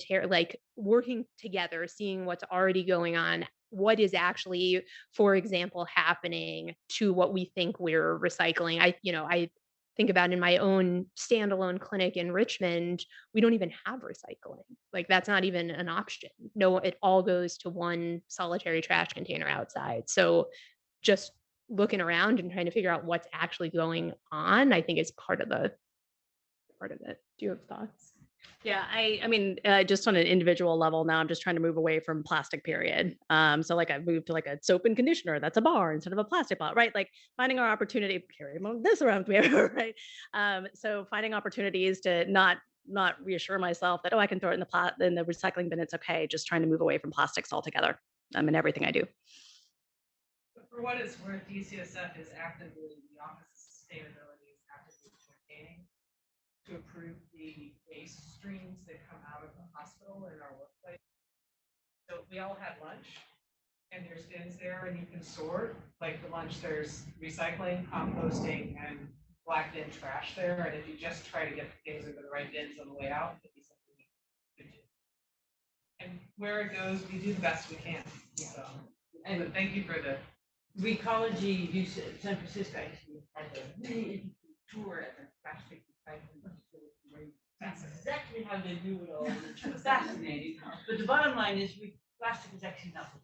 [SPEAKER 3] working together, seeing what's already going on, what is actually, for example, happening to what we think we're recycling. I think about in my own standalone clinic in Richmond, we don't even have recycling. Like, that's not even an option. No, it all goes to one solitary trash container outside. So just looking around and trying to figure out what's actually going on, I think is part of it. Do you have thoughts?
[SPEAKER 4] Yeah, I mean, just on an individual level now, I'm just trying to move away from plastic, period. So like I've moved to like a soap and conditioner that's a bar instead of a plastic bottle, right? Like finding our opportunity, carry this around with me, right? So finding opportunities to not reassure myself that, oh, I can throw it in the recycling bin, it's okay. Just trying to move away from plastics altogether in everything I do.
[SPEAKER 8] For what it's worth, UCSF is actively, the Office of Sustainability is actively campaigning to improve the waste streams that come out of the hospital in our workplace. So we all had lunch, and there's bins there, and you can sort, like the lunch, there's recycling, composting, and black bin trash there. And if you just try to get things into the right bins on the way out, it'd be something you could do. And where it goes, we do the best we can. So, and thank you for the
[SPEAKER 6] Recology. San Francisco actually had a really interesting tour at the plastic recycling facility. That's exactly how they do it all. It's fascinating. But the bottom line is, plastic is actually not the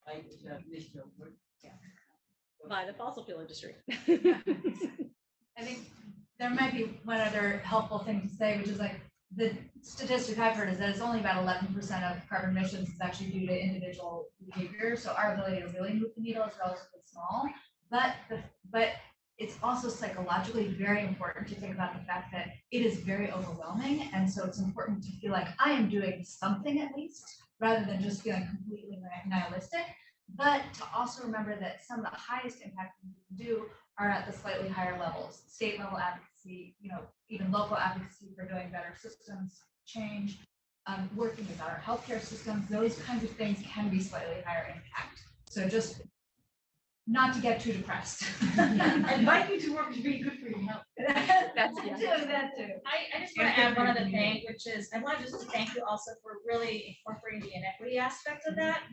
[SPEAKER 6] right? It's a misnomer.
[SPEAKER 4] Yeah. By the fossil fuel industry.
[SPEAKER 5] I think there might be one other helpful thing to say, which is like the statistic I've heard is that it's only about 11% of carbon emissions is actually due to individual behavior. So our ability to really move the needle is relatively small, but it's also psychologically very important to think about the fact that it is very overwhelming. And so it's important to feel like I am doing something at least, rather than just feeling completely nihilistic. But to also remember that some of the highest impact we can do are at the slightly higher levels, state level advocacy, even local advocacy for doing better systems change, working with our healthcare systems. Those kinds of things can be slightly higher impact. So just not to get too depressed.
[SPEAKER 6] And biking to work is really good for your health.
[SPEAKER 5] That too.
[SPEAKER 9] I just want to add one other thing, which is I want just to thank you also for really incorporating the inequity aspect of that.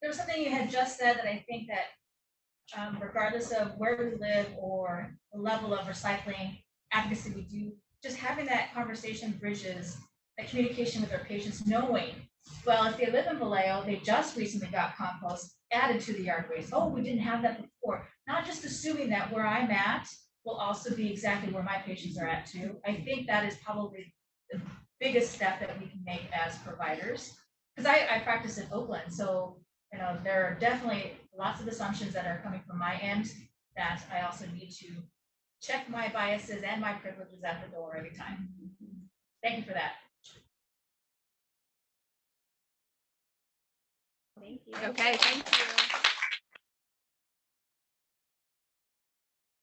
[SPEAKER 9] There was something you had just said that I think that regardless of where we live or the level of recycling advocacy we do, just having that conversation bridges the communication with our patients, knowing, well, if they live in Vallejo, they just recently got compost added to the yard waste. Oh, we didn't have that before. Not just assuming that where I'm at will also be exactly where my patients are at too. I think that is probably the biggest step that we can make as providers. Because I practice in Oakland, so you know, there are definitely lots of assumptions that are coming from my end that I also need to check my biases and my privileges at the door every time. Thank you for that.
[SPEAKER 3] Okay, thank you.